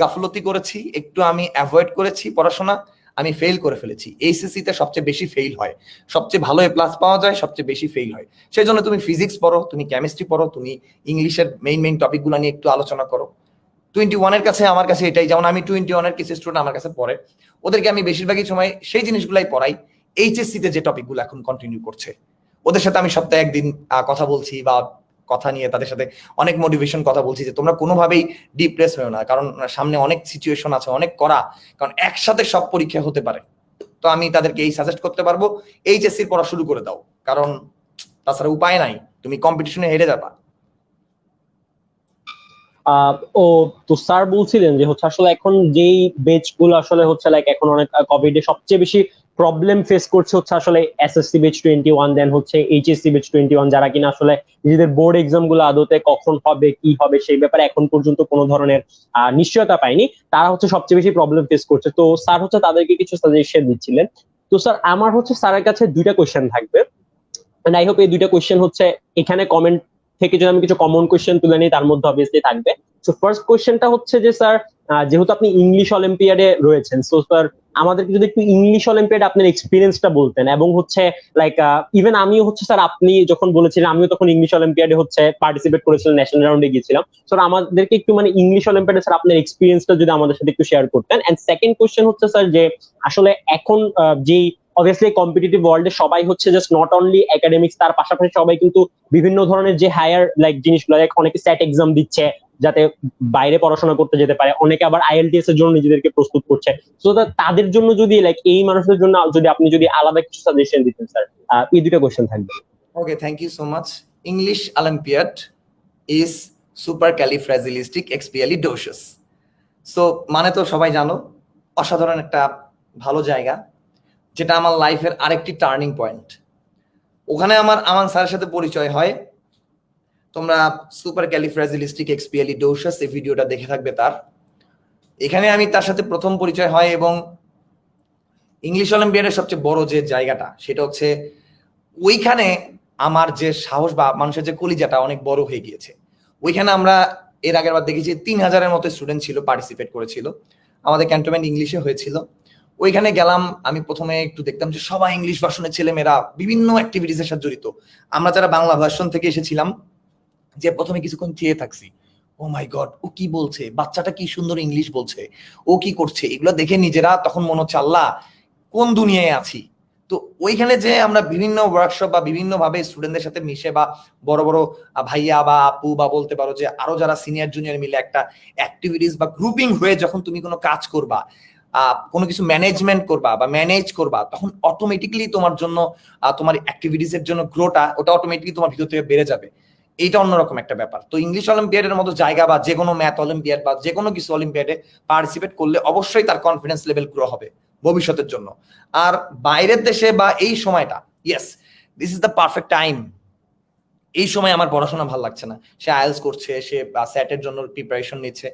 গাফলতি করেছি, একটু আমি অ্যাভয়েড করেছি পড়াশোনা, আমি ফেল করে ফেলেছি। এইচএসসিতে সবচেয়ে বেশি ফেল হয়, সবচেয়ে ভালো এ প্লাস পাওয়া যায়, সবচেয়ে বেশি ফেল হয়। সেই জন্য তুমি ফিজিক্স পড়ো, তুমি কেমিস্ট্রি পড়ো, তুমি ইংলিশের মেইন টপিকগুলো নিয়ে একটু আলোচনা করো। 21 কাছে, আমার কাছে এটাই, যেমন আমি 21 কিছু স্টুডেন্ট আমার কাছে পড়ে, ওদেরকে আমি বেশিরভাগই সময় সেই জিনিসগুলাই পড়াই এইচএসসিতে যে টপিকগুলো এখন কন্টিনিউ করছে। ওদের সাথে আমি সপ্তাহে একদিন কথা বলছি, বা কথা নিয়ে তাদের সাথে অনেক মোটিভেশন কথা বলছি যে তোমরা কোনোভাবেই ডিপ্রেস হয়েও না, কারণ সামনে অনেক সিচুয়েশন আছে, অনেক করা, কারণ একসাথে সব পরীক্ষা হতে পারে। তো আমি তাদেরকে এই সাজেস্ট করতে পারবো, এইচএসসির পড়া শুরু করে দাও, কারণ তাছাড়া উপায় নাই, তুমি কম্পিটিশনে হেরে যাবা। ও, তো স্যার বলছিলেন যে হচ্ছে আসলে এখন যেই বেচ গুলো আসলে হচ্ছে লাইক এখন অনেক কোভিড এ সবচেয়ে বেশি প্রবলেম ফেস করছে হচ্ছে আসলে এসএসসি বেচ 21, দেন হচ্ছে এইচএসসি বেচ 21, যারা কিনা আসলে নিজেদের বোর্ড এক্সাম গুলো আদতে কখন হবে কি হবে সেই ব্যাপারে এখন পর্যন্ত কোনো ধরনের নিশ্চয়তা পায়নি, তারা হচ্ছে সবচেয়ে বেশি প্রবলেম ফেস করছে। তো স্যার হচ্ছে তাদেরকে কিছু সাজেশন দিচ্ছিলেন। তো স্যার আমার হচ্ছে স্যারের কাছে দুইটা কোয়েশ্চেন থাকবে, আই হোপ এই দুইটা কোয়েশ্চেন হচ্ছে এখানে কমেন্ট থেকে যদি আমি কিছু কমন কোয়েশ্চেন তুলে নিই তার মধ্যে অবভিয়াসলি থাকবে। সো ফার্স্ট কোয়েশ্চেনটা হচ্ছে যে স্যার, যেহেতু আপনি ইংলিশ অলিম্পিয়াডে রয়েছেন, সো স্যার আমাদেরকে যদি একটু ইংলিশ অলিম্পিয়াড আপনার এক্সপিরিয়েন্সটা বলতেন, এবং হচ্ছে লাইক ইভেন আমিও হচ্ছে স্যার আপনি যখন বলেছিলেন আমিও তখন ইংলিশ অলিম্পিয়াডে হচ্ছে পার্টিসিপেট করেছিলাম, ন্যাশনাল রাউন্ডে গিয়েছিলাম। স্যার আমাদেরকে একটু মানে ইংলিশ অলিম্পিয়াডে স্যার আপনার এক্সপিরিয়েন্সটা যদি আমাদের সাথে একটু শেয়ার করতেন। এন্ড সেকেন্ড কোয়েশ্চেন হচ্ছে স্যার যে আসলে এখন যেই অবভিয়াসলি কম্পিটিটিভ ওয়ার্ল্ডে সবাই হচ্ছে জাস্ট নট অনলি একাডেমিক্স, তার পাশাপাশি সবাই কিন্তু বিভিন্ন ধরনের যে হায়ার লাইক জিনিসগুলো, লাইক অনেকে স্যাট এক্সাম দিচ্ছে যাতে বাইরে পড়াশোনা করতে যেতে পারে, অনেকে আবার আইএলটিএস এর জন্য নিজেদেরকে প্রস্তুত করছে। তো তাদের জন্য যদি লাইক এই মানুষদের জন্য যদি আপনি যদি আলাদা কিছু সাজেশন দিতেন স্যার, এই দুটো কোশ্চেন থাকবে। Okay, thank you so much. English olympiad is supercalifragilisticexpialidocious. So মানে তো সবাই জানো, অসাধারণ একটা ভালো জায়গা, যেটা আমার লাইফের আরেকটি টার্নিং পয়েন্ট। ওখানে আমার আমান স্যারের সাথে পরিচয় হয়। তোমরা সুপারক্যালিফ্রাজিলিস্টিকএক্সপিয়ালিডোশাস এই ভিডিওটা দেখে থাকবে তার। এখানে আমি তার সাথে প্রথম পরিচয় হয়, এবং ইংলিশ অলিম্পিয়াডের সবচেয়ে বড় যে জায়গাটা সেটা হচ্ছে ওইখানে আমার যে সাহস বা মানুষের যে কলিজাটা অনেক বড় হয়ে গিয়েছে। ওইখানে আমরা এর আগের বার দেখেছি 3000-এর মতো স্টুডেন্ট ছিল, পার্টিসিপেট করেছিল, আমাদের ক্যান্টনমেন্ট ইংলিশে হয়েছিল। ওইখানে গেলাম, আমি প্রথমে একটু দেখতাম যে সবাই ইংলিশ ভার্সনের ছেলেমেয়েরা বিভিন্ন অ্যাক্টিভিটিসের সাথে জড়িত। আমরা যারা বাংলা ভার্সন থেকে এসেছিলাম, যে প্রথমে কিছুক্ষণ চেয়ে থাকছি, ও মাই গড ও কি বলছে, বাচ্চাটা কি সুন্দর ইংলিশ বলছে, ও কি করছে, এগুলো দেখে নিজেরা তখন মনে হচ্ছে আল্লাহ কোন দুনিয়ায় আছি। তো ওইখানে যে আমরা বিভিন্ন ওয়ার্কশপ বা বিভিন্ন ভাবে স্টুডেন্টদের সাথে মিশে, বা বড় বড় ভাইয়া বা আপু বা বলতে পারো যে আরো যারা সিনিয়র জুনিয়র মিলে একটা অ্যাক্টিভিটিস বা গ্রুপিং হয়ে যখন তুমি কোনো কাজ করবা, কোনো কিছু ম্যানেজমেন্ট করবা বা ম্যানেজ করবা, তখন অটোমেটিক্যালি তোমার জন্য তোমার অ্যাক্টিভিটিস এর জন্য গ্রোটা ওটা অটোমেটিক্যালি তোমার ভিতর থেকে বেড়ে যাবে। এইটা অন্যরকম একটা ব্যাপার। তো ইংলিশ অলিম্পিয়াডের মতো জায়গা বা যে কোনো ম্যাথ অলিম্পিয়াড বা যে কোনো কিছু অলিম্পিয়াডে পার্টিসিপেট করলে অবশ্যই তার কনফিডেন্স লেভেল গ্রো হবে ভবিষ্যতের জন্য। আর বাইরের দেশে বা এই সময়টা, yes this is the perfect time. এই সময় আমার পড়াশোনা ভালো লাগছে না, সে আইএলটিএস করছে, সে স্যাটের জন্য প্রিপারেশন নিচ্ছে,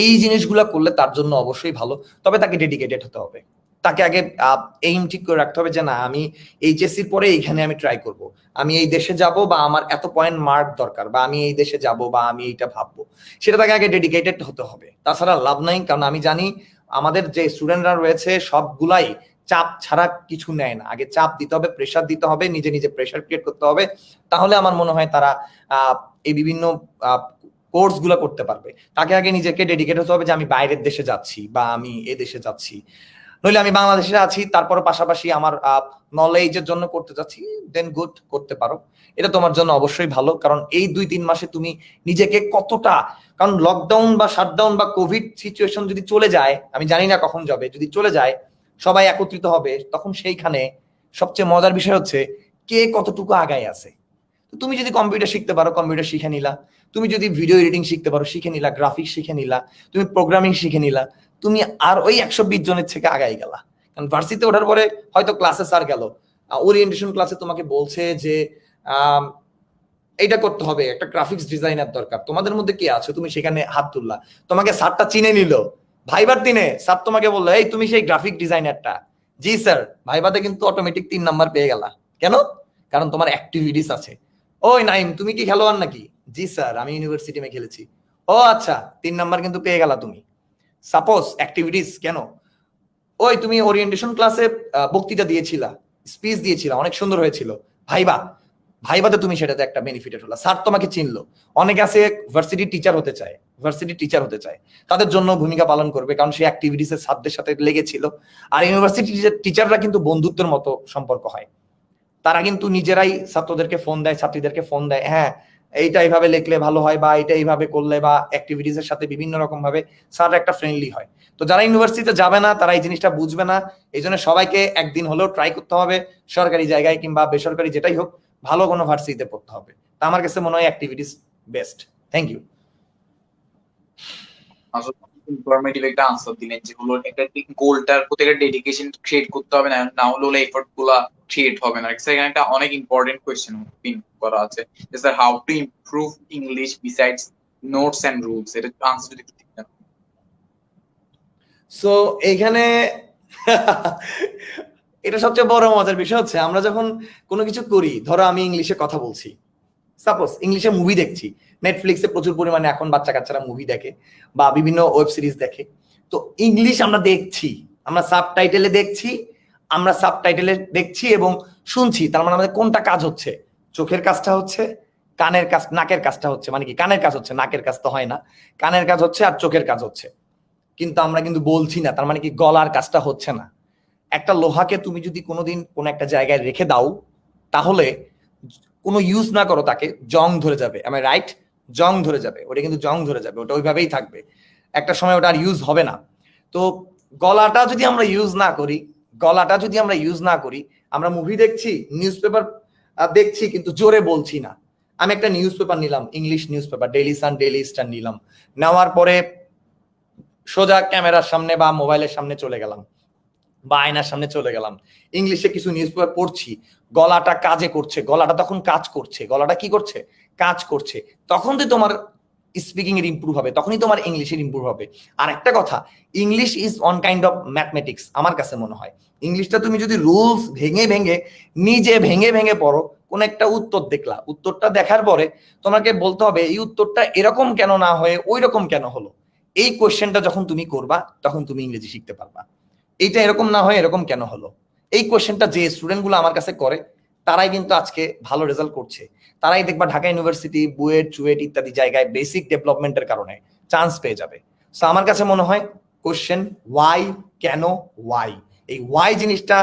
এই জিনিসগুলো করলে তার জন্য অবশ্যই ভালো, তবে তাকে ডেডিকেটেড হতে হবে। তাকে আগে এইম ঠিক করে রাখতে হবে যে না আমি এইচএসসির পরে এইখানে আমি ট্রাই করব, আমি এই দেশে যাব বা আমার এত পয়েন্ট মার্ক দরকার বা আমি এই দেশে যাব বা আমি এইটা ভাববো, সেটা তাকে আগে ডেডিকেটেড হতে হবে। তাছাড়া লাভ নাই, কারণ আমি জানি আমাদের যে স্টুডেন্টরা রয়েছে সবগুলাই চাপ ছাড়া কিছু নেয় না। আগে চাপ দিতে হবে, প্রেশার দিতে হবে, নিজে নিজে প্রেশার ক্রিয়েট করতে হবে, তাহলে আমার মনে হয় তারা এই বিভিন্ন কোর্স গুলো করতে পারবে। তাকে আগে নিজেকে ডেডিকেট হতে হবে যে আমি বাইরের দেশে যাচ্ছি বা আমি এ দেশে যাচ্ছি, নইলে আমি বাংলাদেশে আছি তারপরে পাশাপাশি আমার নলেজের জন্য করতে যাচ্ছি, দেন গুড, করতে পারো, এটা তোমার জন্য অবশ্যই ভালো। কারণ এই 2-3 মাসে তুমি নিজেকে কতটা, কারণ লকডাউন বা শাটডাউন বা কোভিড সিচুয়েশন যদি চলে যায়, আমি জানি না কখন যাবে, যদি চলে যায় সবাই একত্রিত হবে, তখন সেইখানে সবচেয়ে মজার বিষয় হচ্ছে কে কতটুকু আগায় আছে। তুমি যদি কম্পিউটার শিখতে পারো, কম্পিউটার শিখে নিলা, তুমি যদি ভিডিও এডিটিং শিখতে পারো শিখে নিলা, গ্রাফিক্স শিখে নিলা, তুমি প্রোগ্রামিং শিখে নিলা, তুমি আর ওই 120 জনের থেকে আগাই গেলা। কারণ ভার্সিটিতে ওঠার পরে হয়তো ক্লাসে স্যার গেল, ওরিয়েন্টেশন ক্লাসে তোমাকে বলছে যে এইটা করতে হবে, একটা গ্রাফিক্স ডিজাইনার দরকার, তোমাদের মধ্যে কে আছে, তুমি সেখানে হাত তুললা, তোমাকে স্যারটা চিনে নিল, ভাইবার দিনে স্যার তোমাকে বললো এই তুমি সেই গ্রাফিক ডিজাইনারটা, জি স্যার, ভাইবাতে কিন্তু অটোমেটিক 3 নাম্বার পেয়ে গেলা। কেন? কারণ তোমার অ্যাক্টিভিটিস আছে। ওই নাইম তুমি কি খেলোয়াড় নাকি? জি স্যার, আমি ইউনিভার্সিটি মে খেলেছি। ও আচ্ছা, 3 নাম্বার কিন্তু পেয়ে গেলা তুমি। সাপোজ অ্যাক্টিভিটিস কেন? ওই তুমি ওরিয়েন্টেশন ক্লাসে বক্তৃতা দিয়েছিলা, স্পিচ দিয়েছিলা, অনেক সুন্দর হয়েছিল, ভাইবাতে তুমি সেটাতে একটা বেনিফিটেড হলো, স্যার তোমাকে চিনলো। অনেকে আছে ভার্সিটি টিচার হতে চায়, তাদের জন্য ভূমিকা পালন করবে, কারণ সেই অ্যাক্টিভিটিস এর ছাত্রদের সাথে লেগেছিল। আর ইউনিভার্সিটি টিচাররা কিন্তু বন্ধুত্বের মতো সম্পর্ক হয়, তারা কিন্তু নিজেরাই ছাত্রদেরকে ফোন দেয়, ছাত্রীদেরকে ফোন দেয়, হ্যাঁ এইটা এইভাবে লিখলে ভালো হয় বা এটা এইভাবে করলে, বা অ্যাক্টিভিটিস এর সাথে বিভিন্ন রকম ভাবে স্যার একটা ফ্রেন্ডলি হয়। তো যারা ইউনিভার্সিটিতে যাবে না তারা এই জিনিসটা বুঝবে না, এই জন্য সবাইকে একদিন হলেও ট্রাই করতে হবে সরকারি জায়গায় কিংবা বেসরকারি যেটাই হোক, ভালো কোনো ভার্সিটিতে পড়তে হবে। তা আমার কাছে মনে হয় অ্যাক্টিভিটিস বেস্ট। Thank you. আসলে ইনফরমেটিভ একটা আনসার দিলেন, যে হলো একটা গোলটার প্রতি একটা ডেডিকেশন ক্রিয়েট করতে হবে, না হলে এফোর্ট গুলা ক্রিয়েট হবে না। সেখানে একটা অনেক ইম্পর্টেন্ট কোয়েশ্চেন পিন করা আছে, যে sir how to improve English besides notes and rules, এটা আনসার যদি একটু দিতেন। সো এইখানে এটা সবচেয়ে বড় মজার বিষয় হচ্ছে, আমরা যখন কোনো কিছু করি, ধরো আমি ইংলিশে কথা বলছি, সাপোজ ইংলিশে মুভি দেখছি, নেটফ্লিক্সে প্রচুর পরিমাণে এখন বাচ্চা কাচ্চারা মুভি দেখে বা বিভিন্ন ওয়েব সিরিজ দেখে, তো ইংলিশ আমরা দেখছি, আমরা সাবটাইটেলে দেখছি এবং শুনছি, তার মানে আমাদের কোনটা কাজ হচ্ছে? চোখের কাজটা হচ্ছে, কানের কাজ, নাকের কাজটা হচ্ছে, মানে কি কানের কাজ হচ্ছে, নাকের কাজ তো হয় না, কানের কাজ হচ্ছে আর চোখের কাজ হচ্ছে, কিন্তু আমরা কিন্তু বলছি না, তার মানে কি গলার কাজটা হচ্ছে না। একটা লোহাকে তুমি যদি কোনোদিন কোনো একটা জায়গায় রেখে দাও, তাহলে কোনো ইউজ না করো, তাকে জং ধরে যাবে, আমি রাইট? জং ধরে যাবে, ওটা কিন্তু জং ধরে যাবে, ওটা ওইভাবেই থাকবে, একটা সময় ওটা আর ইউজ হবে না। তো গলাটা যদি আমরা ইউজ না করি, আমরা মুভি দেখছি, নিউজ পেপার দেখছি, কিন্তু জোরে বলছি না। আমি একটা নিউজ পেপার নিলাম, English news paper, Daily Sun, daily star নিলাম, নেওয়ার পরে সোজা ক্যামেরার সামনে বা মোবাইলের সামনে চলে গেলাম বা আয়নার সামনে চলে গেলাম, ইংলিশে কিছু নিউজ পেপার পড়ছি, গলাটা কাজে করছে, গলাটা তখন কাজ করছে, গলাটা কি করছে? কাজ করছে। তখন তো তোমার স্পিকিং এর ইমপ্রুভ হবে, তখনই তোমার ইংলিশের ইমপ্রুভ হবে। আর একটা কথা, English is one kind of mathematics আমার কাছে মনে হয়। ইংলিশটা তুমি যদি রুলস নিজে ভেঙে পড়ো, কোন একটা উত্তর দেখলা, উত্তরটা দেখার পরে তোমাকে বলতে হবে এই উত্তরটা এরকম কেন না হয়ে ওই রকম কেন হলো। এই কোয়েশ্চেনটা যখন তুমি করবা, তখন তুমি ইংরেজি শিখতে পারবা। এইটা এরকম না হয় এরকম কেন হলো, এই কোয়েশ্চেনটা যে স্টুডেন্টগুলো আমার কাছে করে, তারাই কিন্তু আজকে ভালো রেজাল্ট করছে। তারাই দেখবা ঢাকা ইউনিভার্সিটি, বুয়েট, চুয়েট ইত্যাদি জায়গায় বেসিক ডেভেলপমেন্টের কারণে চান্স পেয়ে যাবে। সো আমার কাছে মনে হয় কোয়েশ্চেন ওয়াই, কেন, ওয়াই, এই ওয়াই জিনিসটা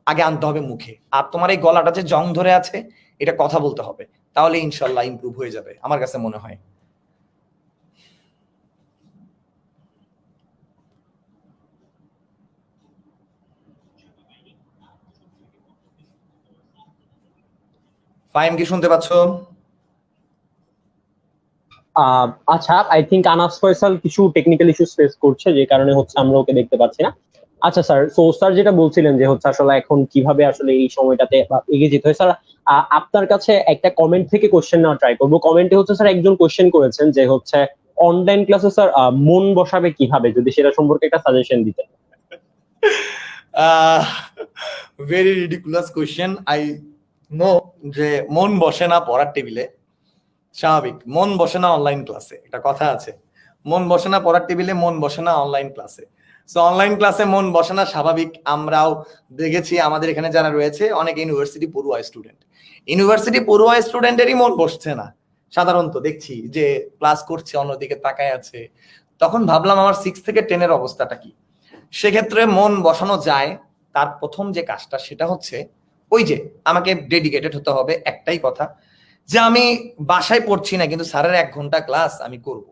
আগে আনতে হবে মুখে। আর তোমার এই গলাটা যে জং ধরে আছে, এটা কথা বলতে হবে, তাহলে ইনশাল্লাহ ইমপ্রুভ হয়ে যাবে আমার কাছে মনে হয়। ফাহিম কি শুনতে পাচ্ছ? আচ্ছা, আই থিঙ্ক আনাস ফয়সাল কিছু টেকনিক্যাল ইস্যুস ফেস করছে, যে কারণে হচ্ছে আমরা ওকে দেখতে পাচ্ছি না। আচ্ছা স্যার, সো স্যার যেটা বলছিলেন যে হচ্ছে আসলে এখন কিভাবে আসলে এই সময়টাতে এগিয়ে যেতে হয়, স্যার আপনার কাছে একটা কমেন্ট থেকে কোশ্চেন নেওয়া ট্রাই করবো। কমেন্টে হচ্ছে স্যার একজন কোশ্চেন করেছেন যে হচ্ছে অনলাইন ক্লাসে স্যার মন বসাবে কিভাবে, যদি সেটা সম্পর্কে একটা সাজেশন দিতেন। Very ridiculous question. I know যে মন বসে না পড়ার টেবিলে, স্বাভাবিক। মন বসে না অনলাইন ক্লাসে, একটা কথা আছে, মন বসে না পড়ার টেবিলে, মন বসে না অনলাইন ক্লাসে। সো অনলাইন ক্লাসে মন বসে না স্বাভাবিক। আমরাও দেখেছি আমাদের এখানে যারা রয়েছে অনেক ইউনিভার্সিটি পড়ুয়া স্টুডেন্ট, ইউনিভার্সিটি পড়ুয়া স্টুডেন্টেরই মন বসছে না সাধারণত। দেখছি যে ক্লাস করছে অন্যদিকে তাকায় আছে, তখন ভাবলাম আমার 6 থেকে 10-এর অবস্থাটা কি। সেক্ষেত্রে মন বসানো যায়, তার প্রথম যে কাজটা সেটা হচ্ছে ওই যে আমাকে ডেডিকেটেড হতে হবে একটাই কথা, যে আমি বাসায় পড়ছি না কিন্তু স্যারের 1 ঘন্টা ক্লাস আমি করব,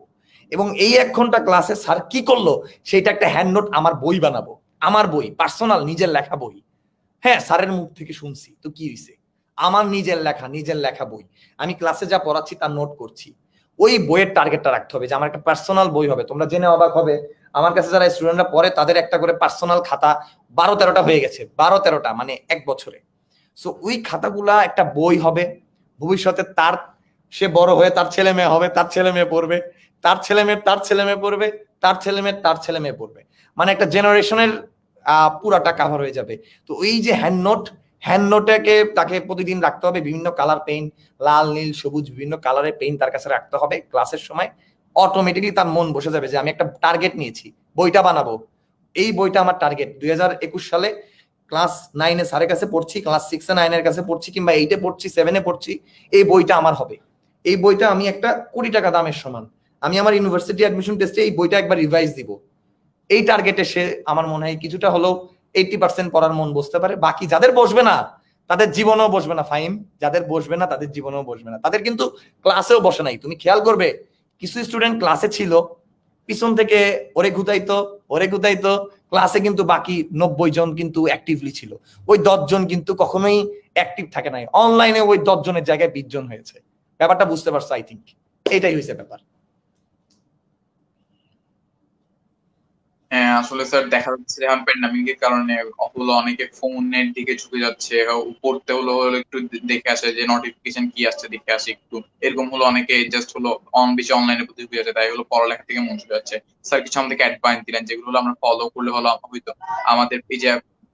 এবং এই 1 ঘন্টা ক্লাসে স্যার কি করলো সেটা একটা হ্যান্ড নোট, আমার বই বানাবো, আমার বই, পার্সোনাল নিজের লেখা বই। হ্যাঁ, স্যারের মুখ থেকে শুনছি তো কি হয়েছে, আমার নিজের লেখা বই, আমি ক্লাসে যা পড়াচ্ছি তার নোট করছি। ওই বইয়ের টার্গেটটা রাখতে হবে যে আমার একটা পার্সোনাল বই হবে। তোমরা জেনে অবাক হবে, আমার কাছে যারা স্টুডেন্টরা পড়ে তাদের একটা করে পার্সোনাল খাতা 12-13টা হয়ে গেছে, 12-13টা মানে 1 বছরে। সো ওই খাতাগুলা একটা বই হবে, ভবিষ্যতে তার, সে বড় হয়ে তার ছেলে মেয়ে হবে, তার ছেলে মেয়ে পড়বে, তার ছেলে মেয়ে তার ছেলে মেয়ে পড়বে, তার ছেলে মেয়ে তার ছেলে মেয়ে পড়বে, মানে একটা জেনারেশনের পুরাটা কাভার হয়ে যাবে। তো ওই যে হ্যান্ড নোটটাকে তাকে প্রতিদিন রাখতে হবে, বিভিন্ন কালার পেইন্ট, লাল নীল সবুজ বিভিন্ন কালারের পেইন্ট তার কাছে রাখতে হবে। ক্লাসের সময় অটোমেটিকলি তার মন বসে যাবে যে আমি একটা টার্গেট নিয়েছি, বইটা বানাবো, এই বইটা আমার টার্গেট। 2021 সালে ক্লাস 9-এ স্যারের কাছে পড়ছি, ক্লাস 6-এ 9-এর কাছে পড়ছি, কিংবা 8-এ পড়ছি, 7-এ পড়ছি, এই বইটা আমার হবে। এই বইটা আমি একটা কোটি টাকা দামের সমান, আমি আমার ইউনিভার্সিটি অ্যাডমিশন টেস্টে এই বইটা একবার রিভাইজ দিব। এই টার্গেটে সে আমার মনে হয় কিছুটা হলেও 80% পড়ার মন বসতে পারে। বাকি যাদের বসবে না তাদের জীবনেও বসবে না ফাইম, যাদের বসবে না তাদের জীবনেও বসবে না, তাদের কিন্তু ক্লাসেও বসে নাই। তুমি খেয়াল করবে কিছু স্টুডেন্ট ক্লাসে ছিল, পিছন থেকে ওরে গুতাইতো ক্লাসে, কিন্তু বাকি 90 জন কিন্তু অ্যাক্টিভলি ছিল, ওই 10 জন কিন্তু কখনোই অ্যাক্টিভ থাকে নাই। অনলাইনে ওই 10 জনের জায়গায় 20 জন হয়েছে। ব্যাপারটা বুঝতে পারছো? আই থিঙ্ক এটাই হয়েছে ব্যাপার। হ্যাঁ আসলে স্যার দেখা যাচ্ছে এখন প্যান্ডামিক এর কারণে হলো অনেকে ফোনের দিকে ঝুঁকে যাচ্ছে, পড়তে হলো হলো একটু দেখে আসে যে নোটিফিকেশন কি আসছে দেখে আসে একটু, এরকম হলো অনেকে জাস্ট হলো বেশি অনলাইনে প্রতি ঝুঁকে যাচ্ছে, তাই হলো পড়ালেখা থেকে মন চলে যাচ্ছে। স্যার কিছু আমাদেরকে অ্যাডভাইস দিলেন যেগুলো হলো আমরা ফলো করলে হলো হয়তো আমাদের এই যে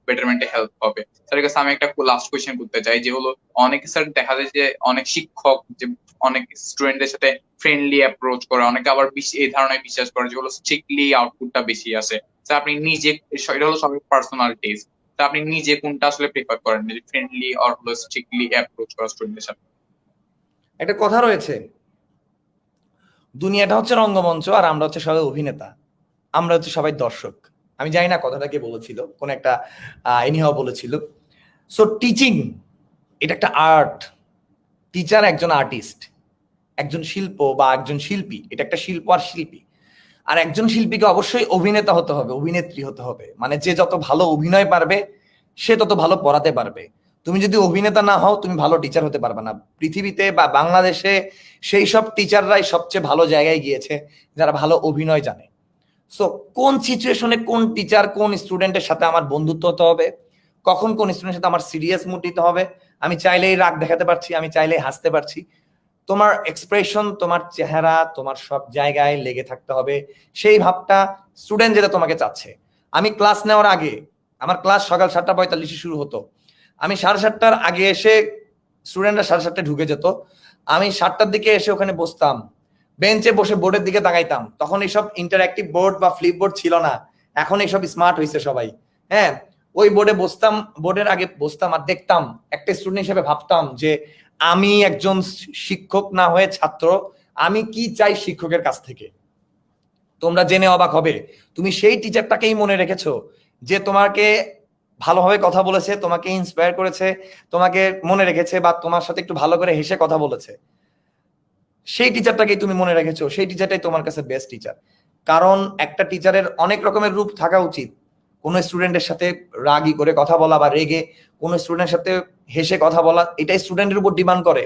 বেটারমেন্টে হেল্প হবে। স্যারের কাছে আমি একটা লাস্ট কোয়েশ্চেন করতে চাই, যে হলো অনেকে স্যার দেখা যায় যে অনেক শিক্ষক যে অনেক স্টুডেন্টদের সাথে ফ্রেন্ডলি অ্যাপ্রোচ করে, অনেকে আবার এই ধারণায় বিশ্বাস করে যে হলো স্ট্রিক্টলি আউটপুটটা বেশি আসে। স্যার আপনি নিজে, এটা হলো সবার পার্সোনাল টেস্ট, তা আপনি নিজে কোনটা আসলে প্রেফার করেন, ফ্রেন্ডলি অর হলো স্ট্রিক্টলি অ্যাপ্রোচ করা স্টুডেন্টদের সাথে? একটা কথা রয়েছে, দুনিয়াটা হচ্ছে রঙ্গমঞ্চ আর আমরা হচ্ছে সবাই অভিনেতা, আমরা হচ্ছে সবাই দর্শক। আমি জানি না কথাটা কে বলেছিল, কোন একটা এনিহাও বলেছিল। সো টিচিং এটা একটা আর্ট, টিচার একজন আর্টিস্ট, একজন শিল্প বা একজন শিল্পী, এটা একটা শিল্প আর শিল্পী। আর একজন শিল্পীকে অবশ্যই অভিনেতা হতে হবে, অভিনেত্রী হতে হবে, মানে যে যত ভালো অভিনয় পারবে সে তত ভালো পড়াতে পারবে। তুমি যদি অভিনেতা না হও তুমি ভালো টিচার হতে পারবে না। পৃথিবীতে বা বাংলাদেশে সেই সব টিচাররাই সবচেয়ে ভালো জায়গায় গিয়েছে যারা ভালো অভিনয় জানে। সো কোন সিচুয়েশনে কোন টিচার কোন স্টুডেন্টের সাথে আমার বন্ধুত্ব হতে হবে, কখন কোন স্টুডেন্টের সাথে আমার সিরিয়াস মুড নিতে হবে, আমি চাইলেই রাগ দেখাতে পারছি, আমি চাইলেই হাসতে পারছি। তোমার এক্সপ্রেশন, তোমার চেহারা, তোমার সব জায়গায় লেগে থাকতে হবে সেই ভাবটা স্টুডেন্ট যেটা তোমাকে চাচ্ছে। আমি ক্লাস নেওয়ার আগে, আমার ক্লাস সকাল 7:45 শুরু হতো, আমি 7:30টার আগে এসে, স্টুডেন্টরা 7:30টায় ঢুকে যেত, আমি 7টার দিকে এসে ওখানে বসতাম, বেঞ্চে বসে বোর্ডের দিকে তাকাইতাম। তখন এইসব ইন্টারঅ্যাক্টিভ বোর্ড বা ফ্লিপ বোর্ড ছিল না, এখন এইসব স্মার্ট হয়েছে সবাই। হ্যাঁ, ওই বোর্ডে বসতাম, বোর্ডের আগে বসতাম আর দেখতাম, একটা স্টুডেন্ট হিসেবে ভাবতাম যে আমি একজন শিক্ষক না হয়ে ছাত্র, আমি কি চাই শিক্ষকের কাছ থেকে। তোমরা জেনে অবাক হবে, তুমি সেই টিচারটাকেই মনে রেখেছো যে তোমাকে ভালোভাবে কথা বলেছে, তোমাকে ইন্সপায়ার করেছে, তোমাকে মনে রেখেছে, বা তোমার সাথে একটু ভালো করে হেসে কথা বলেছে, সেই টিচারটাকেই তুমি মনে রেখেছো, সেই টিচারটাই তোমার কাছে বেস্ট টিচার। কারণ একটা টিচারের অনেক রকমের রূপ থাকা উচিত। কোনো স্টুডেন্টের সাথে রাগি করে কথা বলা বা রেগে, কোনো স্টুডেন্টের সাথে হেসে কথা বলা, এটাই স্টুডেন্টের উপর ডিমান্ড করে।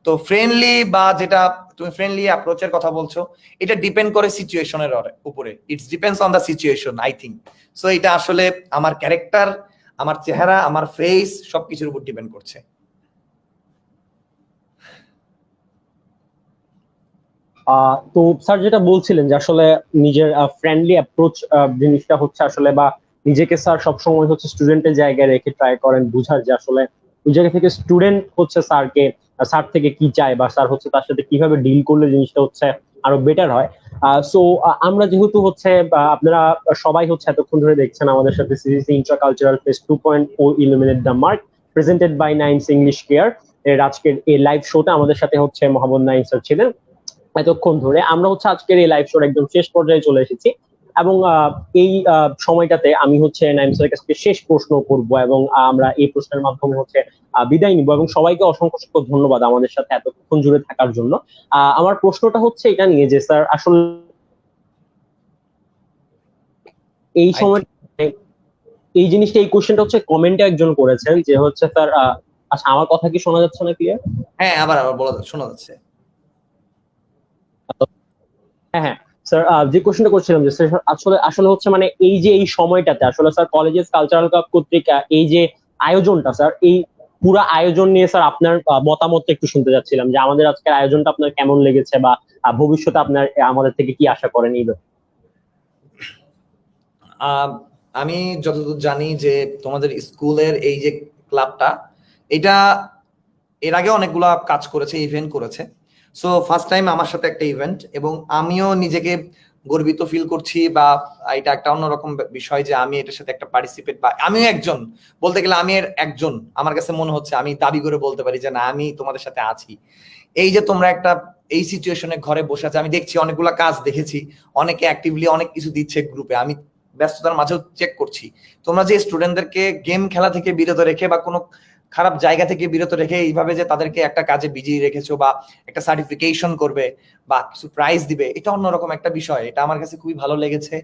তো ফ্রেন্ডলি বা যেটা তুমি ফ্রেন্ডলি অ্যাপ্রোচের কথা বলছো, এটা ডিপেন্ড করে সিচুয়েশনের উপরে, it's depends on the situation I think. So এটা আসলে আমার ক্যারেক্টার, আমার চেহারা, আমার ফেস সবকিছুর উপর ডিপেন্ড করছে। তো স্যার যেটা বলছিলেন যে আসলে নিজের ফ্রেন্ডলি অ্যাপ্রোচ জিনিসটা হচ্ছে আসলে, বা নিজেকে স্যার সবসময় হচ্ছে স্টুডেন্টের জায়গায় রেখে ট্রাই করেন বুঝার যে আসলে ওই জায়গা থেকে স্টুডেন্ট হচ্ছে স্যার থেকে কি চায় বা স্যার হচ্ছে তার সাথে কিভাবে ডিল করলে জিনিসটা হচ্ছে আরো বেটার হয়। সো আমরা যেহেতু হচ্ছে আপনারা সবাই হচ্ছে এতক্ষণ ধরে দেখছেন আমাদের সাথে series intra cultural fest 2.0 illuminate the mark presented by Naims English care এর আজকের এই লাইভ শোতে আমাদের সাথে হচ্ছে মোহাম্মদ নাইম স্যার ছিলেন এতক্ষণ ধরে। আমরা হচ্ছে আজকের এই লাইভ শোর একদম শেষ পর্যায়ে চলে এসেছি এবং এই সময়টাতে আমি হচ্ছে নাইম স্যারের কাছ থেকে শেষ প্রশ্ন করব এবং আমরা এই প্রশ্নের মাধ্যমে হচ্ছে বিদায় নিব এবং সবাইকে অসংখ্য অসংখ্য ধন্যবাদ আমাদের সাথে এতক্ষণ জুড়ে থাকার জন্য। আমার প্রশ্নটা হচ্ছে এটা নিয়ে যে স্যার আসলে এই সময় এই জিনিসটা এই কোশ্চেনটা হচ্ছে কমেন্টে একজন করেছেন যে হচ্ছে স্যার আচ্ছা আমার কথা কি শোনা যাচ্ছে না ক্লিয়ার? হ্যাঁ, আবার বলা শোনা যাচ্ছে। হ্যাঁ হ্যাঁ স্যার, যে কোশ্চেনটা করছিলাম যে স্যার আসলে আসলে হচ্ছে মানে এই যে এই সময়টাতে আসলে স্যার কলেজেস কালচারাল ক্লাব কর্তৃক এই যে আয়োজনটা স্যার এই পুরো আয়োজন নিয়ে স্যার আপনার মতামতটা একটু শুনতে যাচ্ছিলাম যে আমাদের আজকের আয়োজনটা আপনার কেমন লেগেছে বা ভবিষ্যতে আপনার আমাদের থেকে কি আশা করেন এই ব্যাপারে? আমি যতদূর জানি যে তোমাদের স্কুলের এই যে ক্লাবটা এটা এর আগে অনেকগুলা কাজ করেছে, ইভেন্ট করেছে। সো ফার্স্ট টাইম আমার সাথে একটা ইভেন্ট এবং আমিও নিজেকে গর্বিত ফিল করছি বা এটা একটা অন্যরকম বিষয় যে আমি এটার সাথে একটা পার্টিসিপেট বা আমিও একজন, বলতে গেলে আমি এর একজন, আমার কাছে মনে হচ্ছে আমি দাবি করে বলতে পারি যে না আমি তোমাদের সাথে আছি। এই যে তোমরা একটা এই সিচুয়েশনে ঘরে বসে আছে, আমি দেখছি অনেকগুলা কাজ দেখেছি, অনেকে অ্যাক্টিভলি অনেক কিছু দিচ্ছে গ্রুপে, আমি ব্যস্ততার মাঝেও চেক করছি তোমরা যে স্টুডেন্টদেরকে গেম খেলা থেকে বিরত রেখে বা কোনো খারাপ জায়গা থেকে বিরত রেখে এইভাবে যে তাদেরকে একটা কাজে বিজি রেখেছো বা একটা সার্টিফিকেশন করবে বা কিছু প্রাইজ দিবে, এটা অন্যরকম একটা বিষয়, এটা আমার কাছে খুবই ভালো লেগেছে।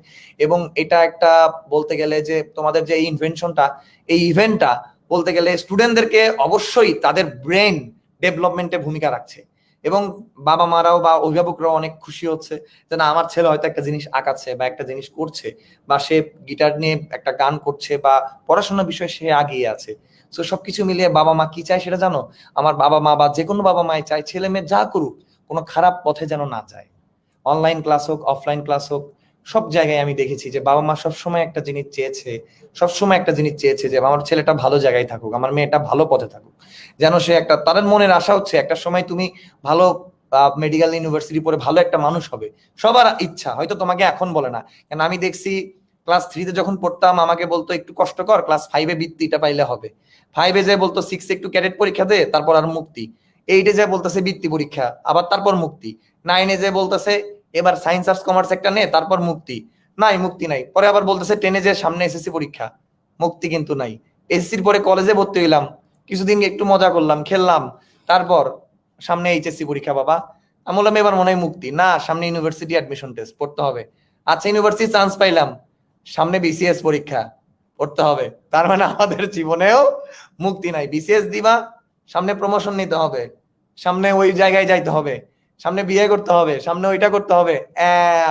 এবং এটা একটা বলতে গেলে যে তোমাদের যে ইনভেনশনটা, এই ইভেন্টটা বলতে গেলে স্টুডেন্টদেরকে অবশ্যই তাদের ব্রেন ডেভেলপমেন্টে ভূমিকা রাখছে এবং বাবা মারাও বা অভিভাবকরাও অনেক খুশি হচ্ছে যে না আমার ছেলে হয়তো একটা জিনিস আঁকাচ্ছে বা একটা জিনিস করছে বা সে গিটার নিয়ে একটা গান করছে বা পড়াশোনার বিষয়ে সে আগিয়ে আছে। তো সবকিছু মিলিয়ে বাবা মা কি চায় সেটা জানো, আমার বাবা মা বা যে কোনো বাবা মাই চায় ছেলে মেয়ে যা করুক কোনো খারাপ পথে যেন না যায়। অনলাইন ক্লাস হোক অফলাইন ক্লাস হোক সব জায়গায় আমি দেখেছি যে বাবা মা সবসময় একটা জিনিস চেয়েছে, সবসময় একটা জিনিস চেয়েছে যে আমার ছেলেটা ভালো জায়গায় থাকুক, আমার মেয়েটা ভালো পথে থাকুক, যেন সে একটা, তাদের মনের আশা হচ্ছে একটা সময় তুমি ভালো মেডিকেল ইউনিভার্সিটি পড়ে ভালো একটা মানুষ হবে, সবার ইচ্ছা, হয়তো তোমাকে এখন বলে না। কেন আমি দেখছি ক্লাস 3-তে যখন পড়তাম আমাকে বলতো একটু কষ্ট কর, ক্লাস 5-এ বৃত্তিটা পাইলে হবে, 5-এ যে বলতো 6-এ একটু ক্যাডেট পরীক্ষা দে তারপর আর মুক্তি, 8-এ যে বলতেছে বৃত্তি পরীক্ষা আবার তারপর মুক্তি, 9-এ যে বলতেছে এবার সায়েন্স আর্টস কমার্স একটা নে তারপর মুক্তি, নাই মুক্তি নাই, পরে আবার বলতেছে 10-এ যে সামনে এসএসসি পরীক্ষা, মুক্তি কিন্তু নাই। এসএসসির পরে কলেজে ভর্তি হইলাম, কিছুদিন একটু মজা করলাম খেললাম, তারপর সামনে এইচএসসি পরীক্ষা বাবা, আমি বললাম এবার মনে হয় মুক্তি, না সামনে ইউনিভার্সিটি অ্যাডমিশন টেস্ট পড়তে হবে, আচ্ছা ইউনিভার্সিটি চান্স পাইলাম, সামনে বিসিএস পরীক্ষা পড়তে হবে, তার মানে আমাদের জীবনেও মুক্তি নাই, বিসিএস দিবা সামনে প্রমোশন নিতে হবে, সামনে ওই জায়গায় যাইতে হবে, সামনে বিয়ে করতে হবে, সামনে ওইটা করতে হবে,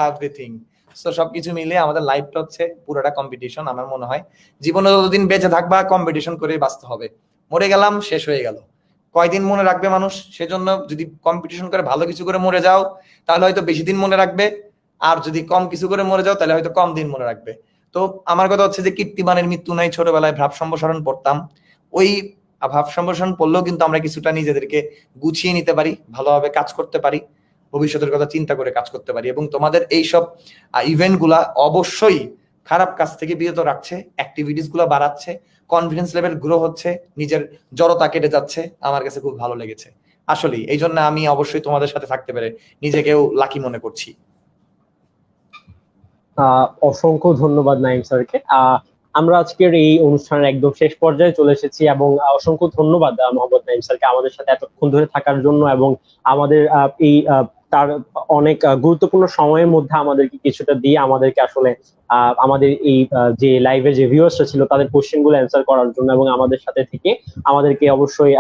এভরিথিং। সো সবকিছু মিলে আমাদের লাইফটা হচ্ছে পুরোটা কম্পিটিশন। আমার মনে হয় জীবনে যতদিন বেঁচে থাকবা কম্পিটিশন করে বাঁচতে হবে, মরে গেলাম শেষ হয়ে গেল, কয়দিন মনে রাখবে মানুষ, সেজন্য যদি কম্পিটিশন করে ভালো কিছু করে মরে যাও তাহলে হয়তো বেশি দিন মনে রাখবে, আর যদি কম কিছু করে মরে যাও তাহলে হয়তো কম দিন মনে রাখবে। তো আমার কথা হচ্ছে যে কীর্তিমানের মৃত্যু নাই, ছোটবেলায় ভাব সম্প্রসারণ পড়তাম, ওই ভাব সম্প্রসারণ পড়লেও কিন্তু আমরা কিছুটা নিজেদেরকে গুছিয়ে নিতে পারি, ভালোভাবে কাজ করতে পারি, ভবিষ্যতের কথা চিন্তা করে কাজ করতে পারি। এবং তোমাদের এইসব ইভেন্ট গুলা অবশ্যই খারাপ কাজ থেকে বিরত রাখছে, অ্যাক্টিভিটিস গুলো বাড়াচ্ছে, কনফিডেন্স লেভেল গ্রো হচ্ছে, নিজের জড়তা কেটে যাচ্ছে, আমার কাছে খুব ভালো লেগেছে আসলেই। এই জন্য আমি অবশ্যই তোমাদের সাথে থাকতে পেরে নিজেকেও লাকি মনে করছি। অসংখ্য ধন্যবাদ নাইম স্যারকে। আমরা আজকের এই অনুষ্ঠানের একদম শেষ পর্যায়ে চলে এসেছি এবং অসংখ্য ধন্যবাদ মোহাম্মদ নাইম স্যারকে আমাদের সাথে এতক্ষণ ধরে থাকার জন্য এবং আমাদের এই তার অনেক গুরুত্বপূর্ণ সময়ের মধ্যে আমাদেরকে কিছুটা দিয়ে আমাদেরকে আসলে আমাদের এই যে লাইভে যে ভিউয়ার্সরা ছিল তাদের কোশ্চেন গুলো অ্যান্সার করার জন্য এবং আমাদের সাথে থেকে আমাদেরকে অবশ্যই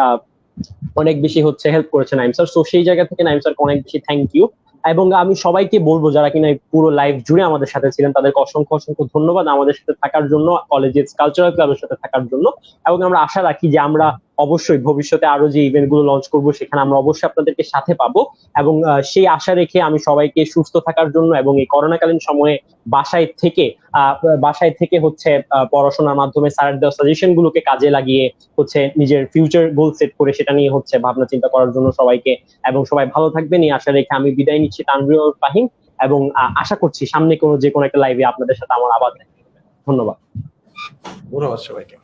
অনেক বেশি হচ্ছে হেল্প করেছে নাইম স্যার। সো সেই জায়গা থেকে নাইম স্যারকে অনেক বেশি থ্যাংক ইউ। এবং আমি সবাইকে বলবো যারা কিনা পুরো লাইভ জুড়ে আমাদের সাথে ছিলেন তাদেরকে অসংখ্য অসংখ্য ধন্যবাদ আমাদের সাথে থাকার জন্য, কলেজের কালচারাল ক্লাবের সাথে থাকার জন্য। এবং আমরা আশা রাখি যে আমরা অবশ্যই ভবিষ্যতে আরো যে ইভেন্ট গুলো লঞ্চ করবো সেখানে আমরা অবশ্যই আপনাদেরকে সাথে পাবো। এবং সেই আশা রেখে আমি সবাইকে সুস্থ থাকার জন্য এবং এই করোনাকালীন সময়ে বাসায় থেকে হচ্ছে পড়াশোনার মাধ্যমে স্যারের দেওয়া সাজেশন গুলোকে কাজে লাগিয়ে হচ্ছে নিজের ফিউচার গোল সেট করে সেটা নিয়ে হচ্ছে ভাবনা চিন্তা করার জন্য সবাইকে, এবং সবাই ভালো থাকবেন এই আশা রেখে আমি বিদায় নিচ্ছি, তানভীর ফাহিম। এবং আশা করছি সামনে যে কোনো একটা লাইভে আপনাদের সাথে আমার আবার দেখা হবে। ধন্যবাদ। ধন্যবাদ সবাইকে।